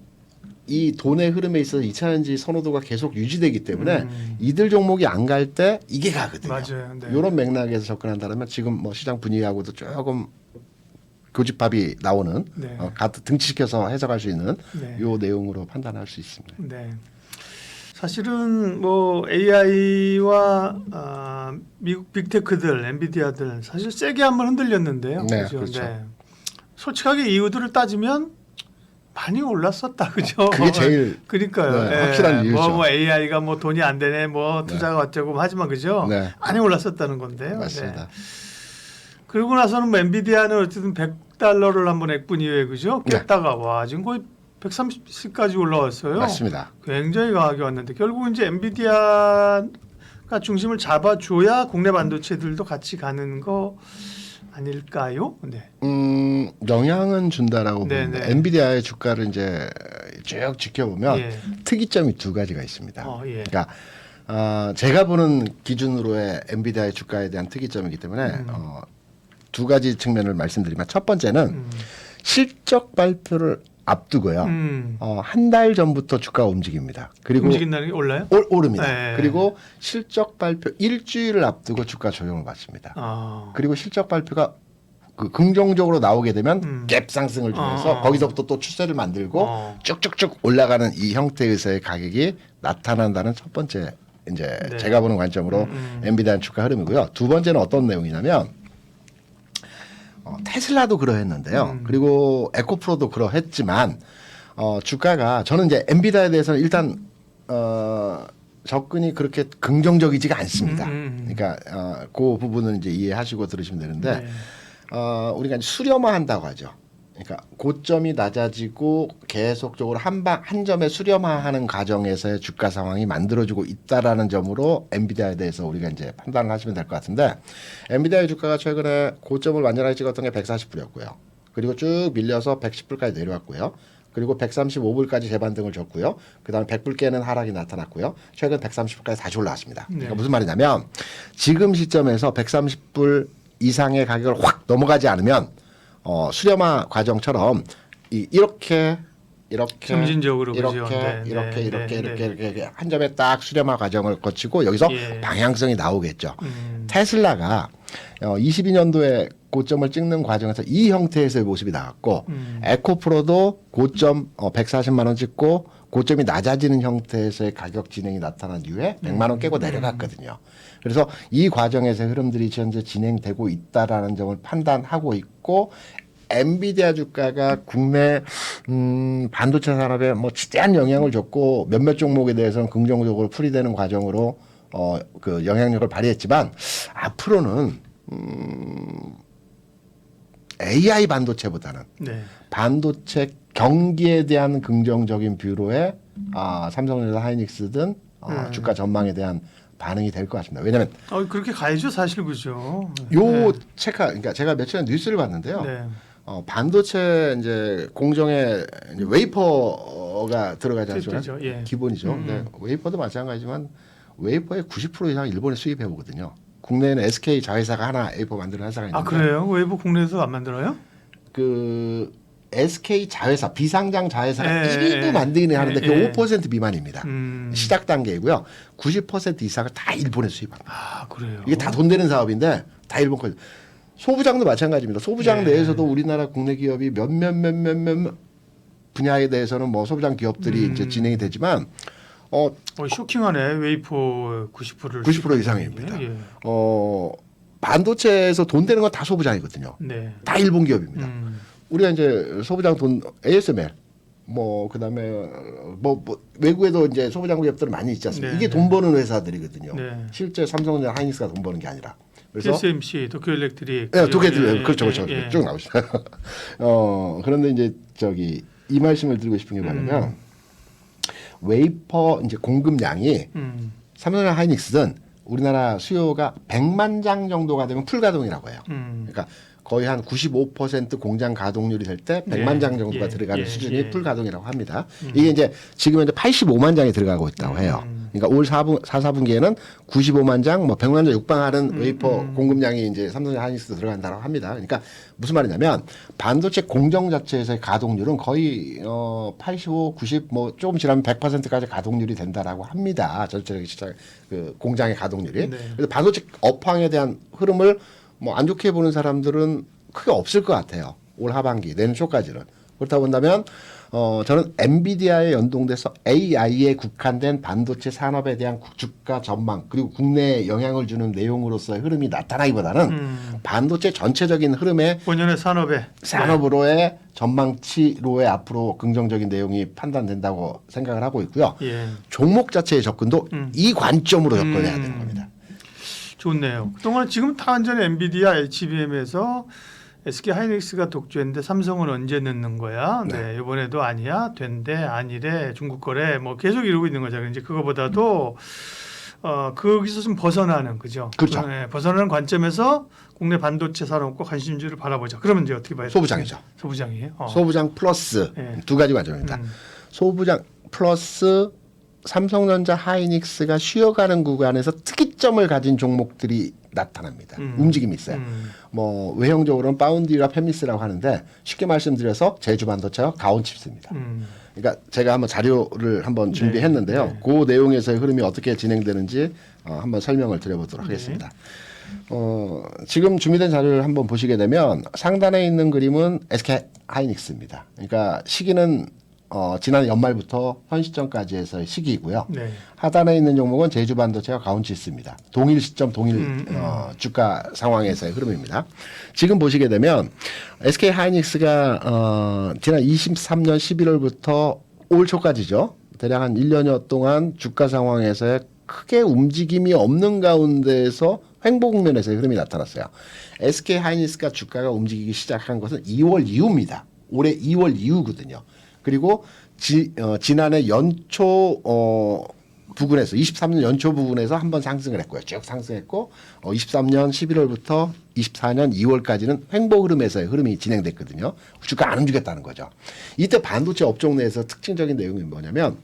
Speaker 2: 이 돈의 흐름에 있어서 2차전지 선호도가 계속 유지되기 때문에 이들 종목이 안 갈 때 이게 가거든요.
Speaker 1: 맞아요. 네.
Speaker 2: 이런 맥락에서 접근한다면 지금 뭐 시장 분위기하고도 조금 교집합이 나오는
Speaker 1: 네.
Speaker 2: 등치시켜서 해석할 수 있는
Speaker 1: 네.
Speaker 2: 요 내용으로 판단할 수 있습니다.
Speaker 1: 네. 사실은 뭐 AI와 미국 빅테크들, 엔비디아들 사실 세게 한번 흔들렸는데요.
Speaker 2: 네,
Speaker 1: 그죠?
Speaker 2: 그렇죠.
Speaker 1: 네. 솔직하게 이유들을 따지면 많이 올랐었다, 그죠?
Speaker 2: 그게 제일
Speaker 1: 그러니까요.
Speaker 2: 네, 확실한 이유죠.
Speaker 1: 뭐 AI가 뭐 돈이 안 되네, 뭐 투자가 어쩌고 하지만 그죠?
Speaker 2: 네.
Speaker 1: 많이 올랐었다는 건데요.
Speaker 2: 맞습니다.
Speaker 1: 네. 그러고 나서는 뭐 엔비디아는 어쨌든 $100를 한번 액분 이후에 그죠?
Speaker 2: 네.
Speaker 1: 깼다가 와 지금 거의 130까지 올라왔어요.
Speaker 2: 맞습니다.
Speaker 1: 굉장히 강하게 왔는데 결국 이제 엔비디아가 중심을 잡아줘야 국내 반도체들도 같이 가는 거 아닐까요? 네.
Speaker 2: 영향은 준다라고
Speaker 1: 네,
Speaker 2: 봅니다.
Speaker 1: 네.
Speaker 2: 엔비디아의 주가를 이제 쭉 지켜보면
Speaker 1: 예.
Speaker 2: 특이점이 두 가지가 있습니다.
Speaker 1: 예.
Speaker 2: 그러니까 제가 보는 기준으로의 엔비디아의 주가에 대한 특이점이기 때문에 두 가지 측면을 말씀드리면 첫 번째는 실적 발표를 앞두고요. 한 달 전부터 주가가 움직입니다. 그리고
Speaker 1: 움직인다는 게 올라요?
Speaker 2: 오릅니다.
Speaker 1: 네.
Speaker 2: 그리고 실적 발표 일주일을 앞두고 주가 조정을 받습니다. 그리고 실적 발표가 긍정적으로 나오게 되면 갭 상승을 주면서 거기서부터 또 추세를 만들고 쭉쭉쭉 올라가는 이 형태에서의 가격이 나타난다는 첫 번째 이제
Speaker 1: 네.
Speaker 2: 제가 보는 관점으로 엔비디아 주가 흐름이고요. 두 번째는 어떤 내용이냐면 테슬라도 그러했는데요. 그리고 에코프로도 그러했지만 주가가 저는 이제 엔비디아에 대해서는 일단 접근이 그렇게 긍정적이지가 않습니다. 그러니까 그 부분은 이제 이해하시고 들으시면 되는데
Speaker 1: 네.
Speaker 2: 우리가 이제 수렴화한다고 하죠. 그러니까 고점이 낮아지고 계속적으로 한 점에 수렴화하는 과정에서의 주가 상황이 만들어지고 있다라는 점으로 엔비디아에 대해서 우리가 이제 판단을 하시면 될 것 같은데 엔비디아의 주가가 최근에 고점을 완전하게 찍었던 게 140불이었고요. 그리고 쭉 밀려서 110불까지 내려왔고요. 그리고 135불까지 재반등을 줬고요. 그다음에 100불 깨는 하락이 나타났고요. 최근 130불까지 다시 올라왔습니다. 그러니까 무슨 말이냐면 지금 시점에서 130불 이상의 가격을 확 넘어가지 않으면 수렴화 과정처럼 이렇게
Speaker 1: 점진적으로 그죠?
Speaker 2: 이렇게 한 점에 딱 수렴화 과정을 거치고 여기서
Speaker 1: 예.
Speaker 2: 방향성이 나오겠죠. 테슬라가 22년도에 고점을 찍는 과정에서 이 형태에서의 모습이 나왔고 에코프로도 고점 140만 원 찍고 고점이 낮아지는 형태에서의 가격 진행이 나타난 이후에 100만 원 깨고 내려갔거든요. 그래서 이 과정에서의 흐름들이 현재 진행되고 있다라는 점을 판단하고 있고 엔비디아 주가가 국내 반도체 산업에 뭐 지대한 영향을 줬고 몇몇 종목에 대해서는 긍정적으로 풀이되는 과정으로 그 영향력을 발휘했지만 앞으로는 AI 반도체보다는
Speaker 1: 네.
Speaker 2: 반도체 경기에 대한 긍정적인 뷰로의 삼성전자, 하이닉스든 주가 전망에 대한 반응이 될 것 같습니다. 왜냐하면
Speaker 1: 그렇게 가야죠, 사실 그죠.
Speaker 2: 요 그러니까 제가 며칠 전에 뉴스를 봤는데요.
Speaker 1: 네.
Speaker 2: 반도체 이제 공정에 이제 웨이퍼가 들어가지 않습니까?
Speaker 1: 그렇죠. 예.
Speaker 2: 기본이죠. 근데 웨이퍼도 마찬가지지만 웨이퍼의 90% 이상 일본에 수입해 오거든요. 국내에는 SK 자회사가 하나 웨이퍼 만드는 회사가 있는데
Speaker 1: 그래요? 웨이브 국내에서 안 만들어요?
Speaker 2: 그 SK 자회사 비상장 자회사가
Speaker 1: 예,
Speaker 2: 일부 만들긴 하는데
Speaker 1: 예,
Speaker 2: 그게 5% 미만입니다. 시작 단계이고요. 90% 이상을 다 일본에 수입합니다.
Speaker 1: 그래요.
Speaker 2: 이게 다 돈 되는 사업인데 다 일본 거. 소부장도 마찬가지입니다. 소부장 내에서도 우리나라 국내 기업이 몇몇 분야에 대해서는 뭐 소부장 기업들이 이제 진행이 되지만
Speaker 1: 쇼킹하네. 웨이퍼 90%를
Speaker 2: 90% 이상입니다.
Speaker 1: 예.
Speaker 2: 반도체에서 돈 되는 건 다 소부장이거든요.
Speaker 1: 네.
Speaker 2: 다 일본 기업입니다. 우리가 이제 소부장 돈 ASML 뭐 그다음에 뭐 외국에도 이제 소부장 기업들 많이 있지 않습니까?
Speaker 1: 네,
Speaker 2: 이게
Speaker 1: 네.
Speaker 2: 돈 버는 회사들이거든요.
Speaker 1: 네.
Speaker 2: 실제 삼성전자, 하이닉스가 돈 버는 게 아니라 그래서
Speaker 1: TSMC, 도쿄일렉트릭,
Speaker 2: 네, 도쿄일렉트릭
Speaker 1: 예,
Speaker 2: 그렇죠,
Speaker 1: 예,
Speaker 2: 그렇죠.
Speaker 1: 예.
Speaker 2: 쭉 나오시죠. 그런데 이제 저기 이 말씀을 드리고 싶은 게 뭐냐면 웨이퍼 이제 공급량이 삼성이나 하이닉스는 우리나라 수요가 100만 장 정도가 되면 풀 가동이라고 해요. 그러니까 거의 한 95% 공장 가동률이 될 때 100만 장 정도가 들어가는 수준이 풀 가동이라고 합니다. 이게 이제 지금 현재 85만 장이 들어가고 있다고 해요. 그러니까 올 4분기에는 95만 장, 뭐 100만 장 육박하는 웨이퍼 공급량이 이제 삼성 하이닉스 들어간다고 합니다. 그러니까 무슨 말이냐면 반도체 공정 자체에서의 가동률은 거의 85, 90, 뭐 조금 지나면 100%까지 가동률이 된다라고 합니다. 전체적인 시장 그 공장의 가동률이.
Speaker 1: 네.
Speaker 2: 그래서 반도체 업황에 대한 흐름을 뭐 안 좋게 보는 사람들은 크게 없을 것 같아요. 올 하반기 내년 초까지는. 그렇다 본다면 저는 엔비디아에 연동돼서 AI에 국한된 반도체 산업에 대한 주가 전망 그리고 국내에 영향을 주는 내용으로서의 흐름이 나타나기보다는 반도체 전체적인 흐름에
Speaker 1: 본연의
Speaker 2: 산업으로의 전망치로의 앞으로 긍정적인 내용이 판단된다고 생각을 하고 있고요.
Speaker 1: 예.
Speaker 2: 종목 자체의 접근도 이 관점으로 접근해야 되는 겁니다.
Speaker 1: 좋네요. 그동안 지금 다 완전히 엔비디아, HBM에서 SK 하이닉스가 독주했는데 삼성은 언제 넣는 거야? 네, 이번에도 아니야, 된대, 아니래, 중국 거래, 뭐 계속 이러고 있는 거잖아요. 이제 그거보다도 거기서 좀 벗어나는 거죠.
Speaker 2: 그렇죠.
Speaker 1: 네, 벗어나는 관점에서 국내 반도체 산업과 관심주를 바라보자. 그러면 이제 어떻게 봐야 돼요?
Speaker 2: 소부장이죠.
Speaker 1: 소부장이에요.
Speaker 2: 소부장 플러스
Speaker 1: 네.
Speaker 2: 두 가지 관점입니다. 소부장 플러스 삼성전자 하이닉스가 쉬어가는 구간에서 특이점을 가진 종목들이 나타납니다. 움직임이 있어요. 뭐 외형적으로는 파운디와 팹리스라고 하는데 쉽게 말씀드려서 제주반도체와 가온칩스입니다. 그러니까 제가 한번 자료를 한번 준비했는데요. 그 내용에서의 흐름이 어떻게 진행되는지 한번 설명을 드려보도록 하겠습니다. 지금 준비된 자료를 한번 보시게 되면 상단에 있는 그림은 SK 하이닉스입니다. 그러니까 시기는 지난 연말부터 현 시점까지 해서의 시기이고요.
Speaker 1: 네.
Speaker 2: 하단에 있는 종목은 제주반도체와 가온치스입니다. 동일 시점, 동일 주가 상황에서의 흐름입니다. 지금 보시게 되면 SK 하이닉스가 지난 23년 11월부터 올 초까지죠. 대략 한 1년여 동안 주가 상황에서의 크게 움직임이 없는 가운데에서 횡보 국면에서의 흐름이 나타났어요. SK 하이닉스가 주가가 움직이기 시작한 것은 2월 이후입니다. 올해 2월 이후거든요. 그리고 지난해 연초 부근에서 23년 연초 부근에서 한번 상승을 했고요. 쭉 상승했고 23년 11월부터 24년 2월까지는 횡보 흐름에서의 흐름이 진행됐거든요. 주가 안 움직였다는 거죠. 이때 반도체 업종 내에서 특징적인 내용이 뭐냐면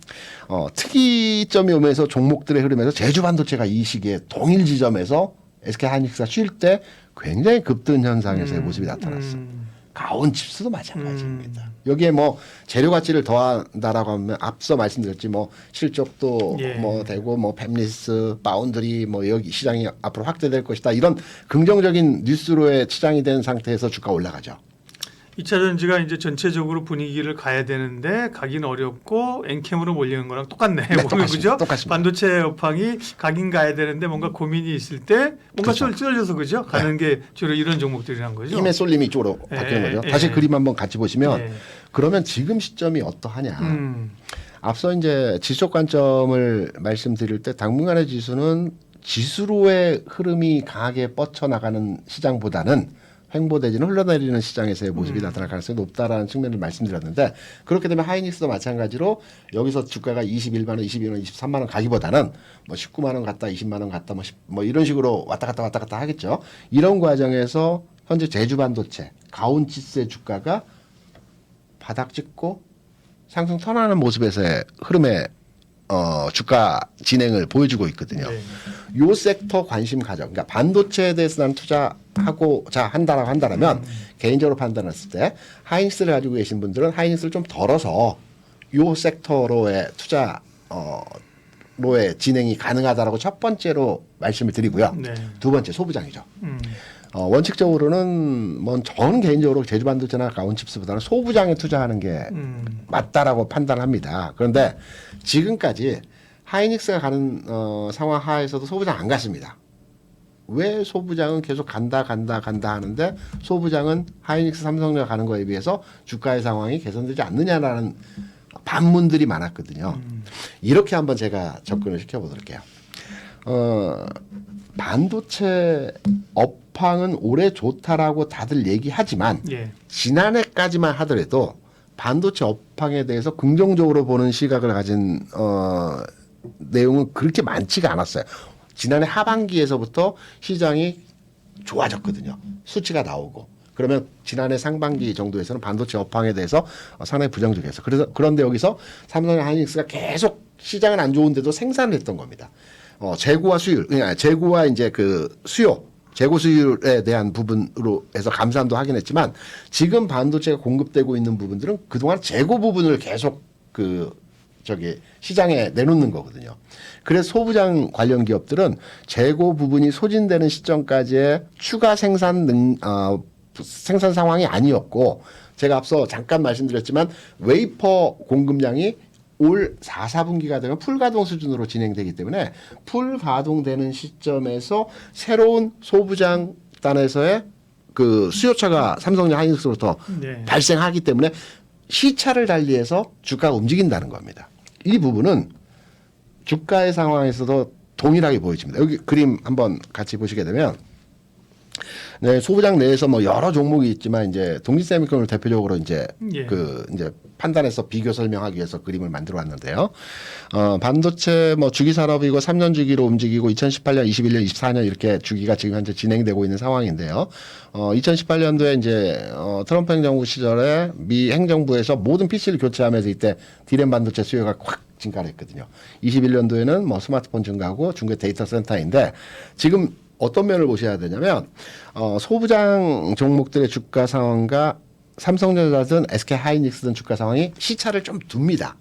Speaker 2: 특이점이 오면서 종목들의 흐름에서 제주반도체가 이 시기에 동일 지점에서 SK 하이닉스가 쉴 때 굉장히 급등 현상에서의 모습이 나타났어요. 가온칩스도 마찬가지입니다. 여기에 뭐 재료 가치를 더한다라고 하면 앞서 말씀드렸지 뭐 실적도 뭐 되고 뭐 팹리스, 파운드리 뭐 여기 시장이 앞으로 확대될 것이다 이런 긍정적인 뉴스로의 치장이 된 상태에서 주가 올라가죠.
Speaker 1: 2차 전지가 이제 전체적으로 분위기를 가야 되는데 가긴 어렵고 엔캠으로 몰리는 거랑 똑같네.
Speaker 2: 네,
Speaker 1: 그죠?
Speaker 2: 똑같습니다.
Speaker 1: 반도체 업황이 가긴 가야 되는데 뭔가 고민이 있을 때 뭔가
Speaker 2: 그렇죠.
Speaker 1: 쏠려서 그죠? 가는 게 주로 이런 종목들이란 거죠.
Speaker 2: 힘의 쏠림이 이쪽으로 바뀌는 거죠. 다시 그림 한번 같이 보시면 그러면 지금 시점이 어떠하냐. 앞서 이제 지속 관점을 말씀드릴 때 당분간의 지수는 지수로의 흐름이 강하게 뻗쳐나가는 시장보다는 횡보되지는 흘러내리는 시장에서의 모습이 나타날 가능성이 높다라는 측면을 말씀드렸는데 그렇게 되면 하이닉스도 마찬가지로 여기서 주가가 21만 원, 22만 원, 23만 원 가기보다는 뭐 19만 원 갔다 20만 원 갔다 뭐 이런 식으로 왔다 갔다 하겠죠. 이런 과정에서 현재 제주반도체, 가온치스의 주가가 바닥 찍고 상승 선하는 모습에서의 흐름의 주가 진행을 보여주고 있거든요. 요 섹터 관심 가정, 그러니까 반도체에 대해서 난 투자하고자 한다면 개인적으로 판단했을 때 하이닉스를 가지고 계신 분들은 하이닉스를 좀 덜어서 요 섹터로의 투자 로의 진행이 가능하다라고 첫 번째로 말씀을 드리고요. 두 번째 소부장이죠. 원칙적으로는 뭐 저는 개인적으로 제주반도체나 가온칩스보다는 소부장에 투자하는 게 맞다라고 판단합니다. 그런데 지금까지 하이닉스가 가는 상황 하에서도 소부장 안 갔습니다. 왜 소부장은 계속 간다 하는데 소부장은 하이닉스 삼성전자 가는 거에 비해서 주가의 상황이 개선되지 않느냐라는 반문들이 많았거든요. 이렇게 한번 제가 접근을 시켜보도록 해요. 반도체 업황은 올해 좋다라고 다들 얘기하지만
Speaker 1: 예.
Speaker 2: 지난해까지만 하더라도 반도체 업황에 대해서 긍정적으로 보는 시각을 가진 내용은 그렇게 많지가 않았어요. 지난해 하반기에서부터 시장이 좋아졌거든요. 수치가 나오고. 그러면 지난해 상반기 정도에서는 반도체 업황에 대해서 상당히 부정적이었어요. 그런데 여기서 삼성 하이닉스가 계속 시장은 안 좋은데도 생산을 했던 겁니다. 재고와 수율, 재고와 이제 그 수요, 재고 수율에 대한 부분으로 해서 감산도 하긴 했지만 지금 반도체가 공급되고 있는 부분들은 그동안 재고 부분을 계속 시장에 내놓는 거거든요. 그래서 소부장 관련 기업들은 재고 부분이 소진되는 시점까지의 추가 생산 상황이 아니었고 제가 앞서 잠깐 말씀드렸지만 웨이퍼 공급량이 올 4, 4분기가 되면 풀가동 수준으로 진행되기 때문에 풀가동되는 시점에서 새로운 소부장단에서의 그 수요차가 삼성전 하이닉스로부터
Speaker 1: 네.
Speaker 2: 발생하기 때문에 시차를 달리해서 주가가 움직인다는 겁니다. 이 부분은 주가의 상황에서도 동일하게 보여집니다. 여기 그림 한번 같이 보시게 되면 네, 소부장 내에서 뭐 여러 종목이 있지만 이제 동지세미콘을 대표적으로 이제
Speaker 1: 예.
Speaker 2: 이제 판단해서 비교 설명하기 위해서 그림을 만들어 왔는데요. 반도체 뭐 주기 산업이고 3년 주기로 움직이고 2018년, 21년, 24년 이렇게 주기가 지금 현재 진행되고 있는 상황인데요. 2018년도에 이제 트럼프 행정부 시절에 미 행정부에서 모든 PC를 교체하면서 이때 디램 반도체 수요가 확 증가를 했거든요. 21년도에는 뭐 스마트폰 증가하고 중국의 데이터 센터인데 지금 어떤 면을 보셔야 되냐면 소부장 종목들의 주가 상황과 삼성전자든 SK 하이닉스든 주가 상황이 시차를 좀 둡니다.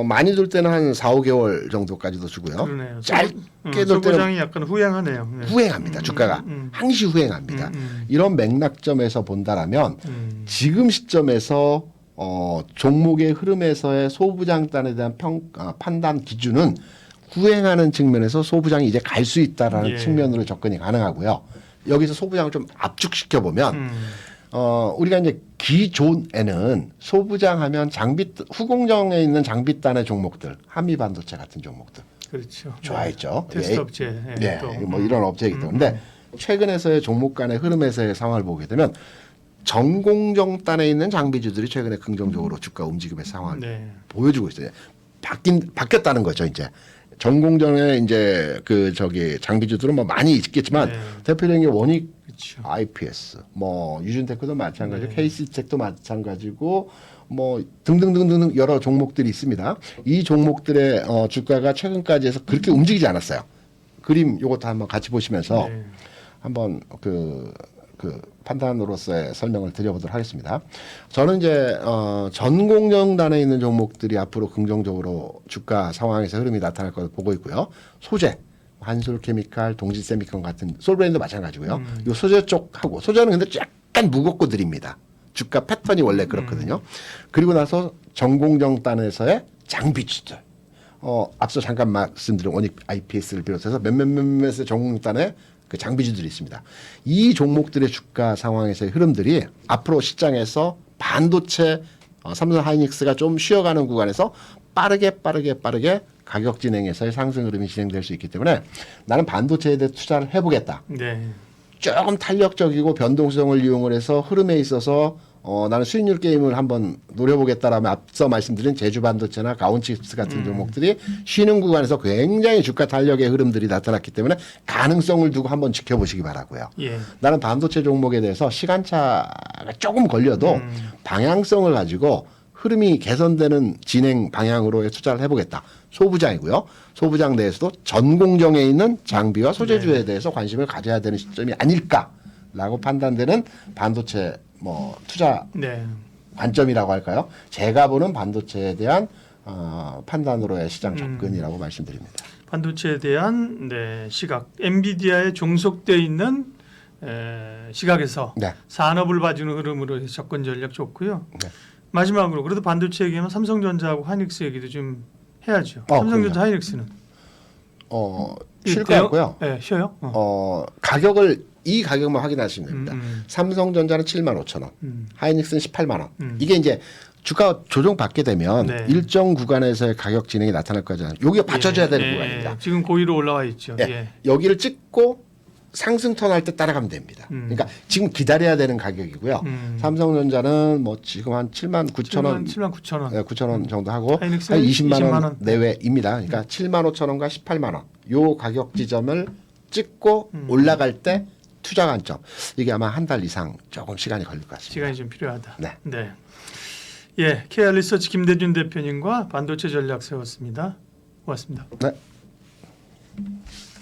Speaker 2: 많이 둘 때는 한 4, 5개월 정도까지도 주고요.
Speaker 1: 그러네요.
Speaker 2: 짧게 둘 때는
Speaker 1: 소부장이 약간 후행하네요. 네.
Speaker 2: 후행합니다. 주가가 항시 후행합니다. 이런 맥락점에서 본다라면 지금 시점에서 종목의 흐름에서의 소부장단에 대한 판단 기준은 후행하는 측면에서 소부장이 이제 갈 수 있다라는
Speaker 1: 예.
Speaker 2: 측면으로 접근이 가능하고요. 여기서 소부장을 좀 압축시켜 보면 우리가 이제 기존에는 소부장 하면 후공정에 있는 장비단의 종목들, 한미반도체 같은 종목들
Speaker 1: 그렇죠.
Speaker 2: 좋아했죠.
Speaker 1: 테스트 업체.
Speaker 2: 예,
Speaker 1: 또.
Speaker 2: 뭐 이런 업체이기 때문에 최근에서의 종목 간의 흐름에서의 상황을 보게 되면 전공정단에 있는 장비주들이 최근에 긍정적으로 주가 움직임의 상황을
Speaker 1: 네.
Speaker 2: 보여주고 있어요. 바뀌었다는 거죠, 이제. 전공정에 이제 장비주들은 뭐 많이 있겠지만
Speaker 1: 네.
Speaker 2: 대표적인 게 원익
Speaker 1: 그렇죠.
Speaker 2: IPS, 뭐 유준테크도 마찬가지고
Speaker 1: 네.
Speaker 2: KC텍도 마찬가지고 뭐 등등등등 여러 종목들이 있습니다. 이 종목들의 주가가 최근까지 해서 그렇게 움직이지 않았어요. 그림 요것도 한번 같이 보시면서
Speaker 1: 네.
Speaker 2: 한번 그 판단으로서의 설명을 드려보도록 하겠습니다. 저는 이제 전공정단에 있는 종목들이 앞으로 긍정적으로 주가 상황에서 흐름이 나타날 것을 보고 있고요. 소재, 한솔케미칼, 동지세미콘 같은 솔브레인도 마찬가지고요. 이 소재 쪽하고 소재는 근데 약간 무겁고 드립니다. 주가 패턴이 원래 그렇거든요. 그리고 나서 전공정단에서의 장비주들. 앞서 잠깐 말씀드린 원익 IPS를 비롯해서 몇몇의 전공단의 그 장비주들이 있습니다. 이 종목들의 주가 상황에서의 흐름들이 앞으로 시장에서 반도체 삼성 하이닉스가 좀 쉬어가는 구간에서 빠르게 가격 진행에서의 상승 흐름이 진행될 수 있기 때문에 나는 반도체에 대해 투자를 해보겠다.
Speaker 1: 네.
Speaker 2: 조금 탄력적이고 변동성을 이용을 해서 흐름에 있어서 나는 수익률 게임을 한번 노려보겠다라면 앞서 말씀드린 제주반도체나 가온칩스 같은 종목들이 쉬는 구간에서 굉장히 주가 탄력의 흐름들이 나타났기 때문에 가능성을 두고 한번 지켜보시기 바라고요.
Speaker 1: 예.
Speaker 2: 나는 반도체 종목에 대해서 시간차가 조금 걸려도 방향성을 가지고 흐름이 개선되는 진행 방향으로의 투자를 해보겠다. 소부장이고요. 소부장 내에서도 전공정에 있는 장비와 소재주에 대해서 관심을 가져야 되는 시점이 아닐까라고 판단되는 반도체 투자
Speaker 1: 네.
Speaker 2: 관점이라고 할까요? 제가 보는 반도체에 대한 판단으로의 시장 접근이라고 말씀드립니다.
Speaker 1: 반도체에 대한 시각, 엔비디아에 종속돼 있는 시각에서
Speaker 2: 네.
Speaker 1: 산업을 봐주는 흐름으로 해서 접근 전략 좋고요.
Speaker 2: 네.
Speaker 1: 마지막으로 그래도 반도체 얘기하면 삼성전자하고 하이닉스 얘기도 좀 해야죠. 삼성전자, 하이닉스는
Speaker 2: 쉴 것 같고요.
Speaker 1: 네, 쉬어요.
Speaker 2: 이 가격만 확인하시면 됩니다. 삼성전자는 75,000원, 하이닉스는 18만 원. 이게 이제 주가 조정 받게 되면
Speaker 1: 네.
Speaker 2: 일정 구간에서의 가격 진행이 나타날 거잖아요. 여기가 받쳐줘야 되는 구간입니다.
Speaker 1: 지금 고위로 올라와 있죠.
Speaker 2: 예.
Speaker 1: 예.
Speaker 2: 여기를 찍고 상승 턴할 때 따라가면 됩니다. 그러니까 지금 기다려야 되는 가격이고요. 삼성전자는 뭐 지금 한 7만 9천 원,
Speaker 1: 7만 9천 원.
Speaker 2: 네, 9천 원 정도 하고 한
Speaker 1: 하이닉스는
Speaker 2: 20만 원
Speaker 1: 20만
Speaker 2: 내외입니다. 그러니까 7만 5천 원과 18만 원. 요 가격 지점을 찍고 올라갈 때 투자 관점. 이게 아마 한 달 이상 조금 시간이 걸릴 것 같습니다.
Speaker 1: 시간이 좀 필요하다.
Speaker 2: 네.
Speaker 1: 예, KR 리서치 김대준 대표님과 반도체 전략 세웠습니다. 고맙습니다.
Speaker 2: 네.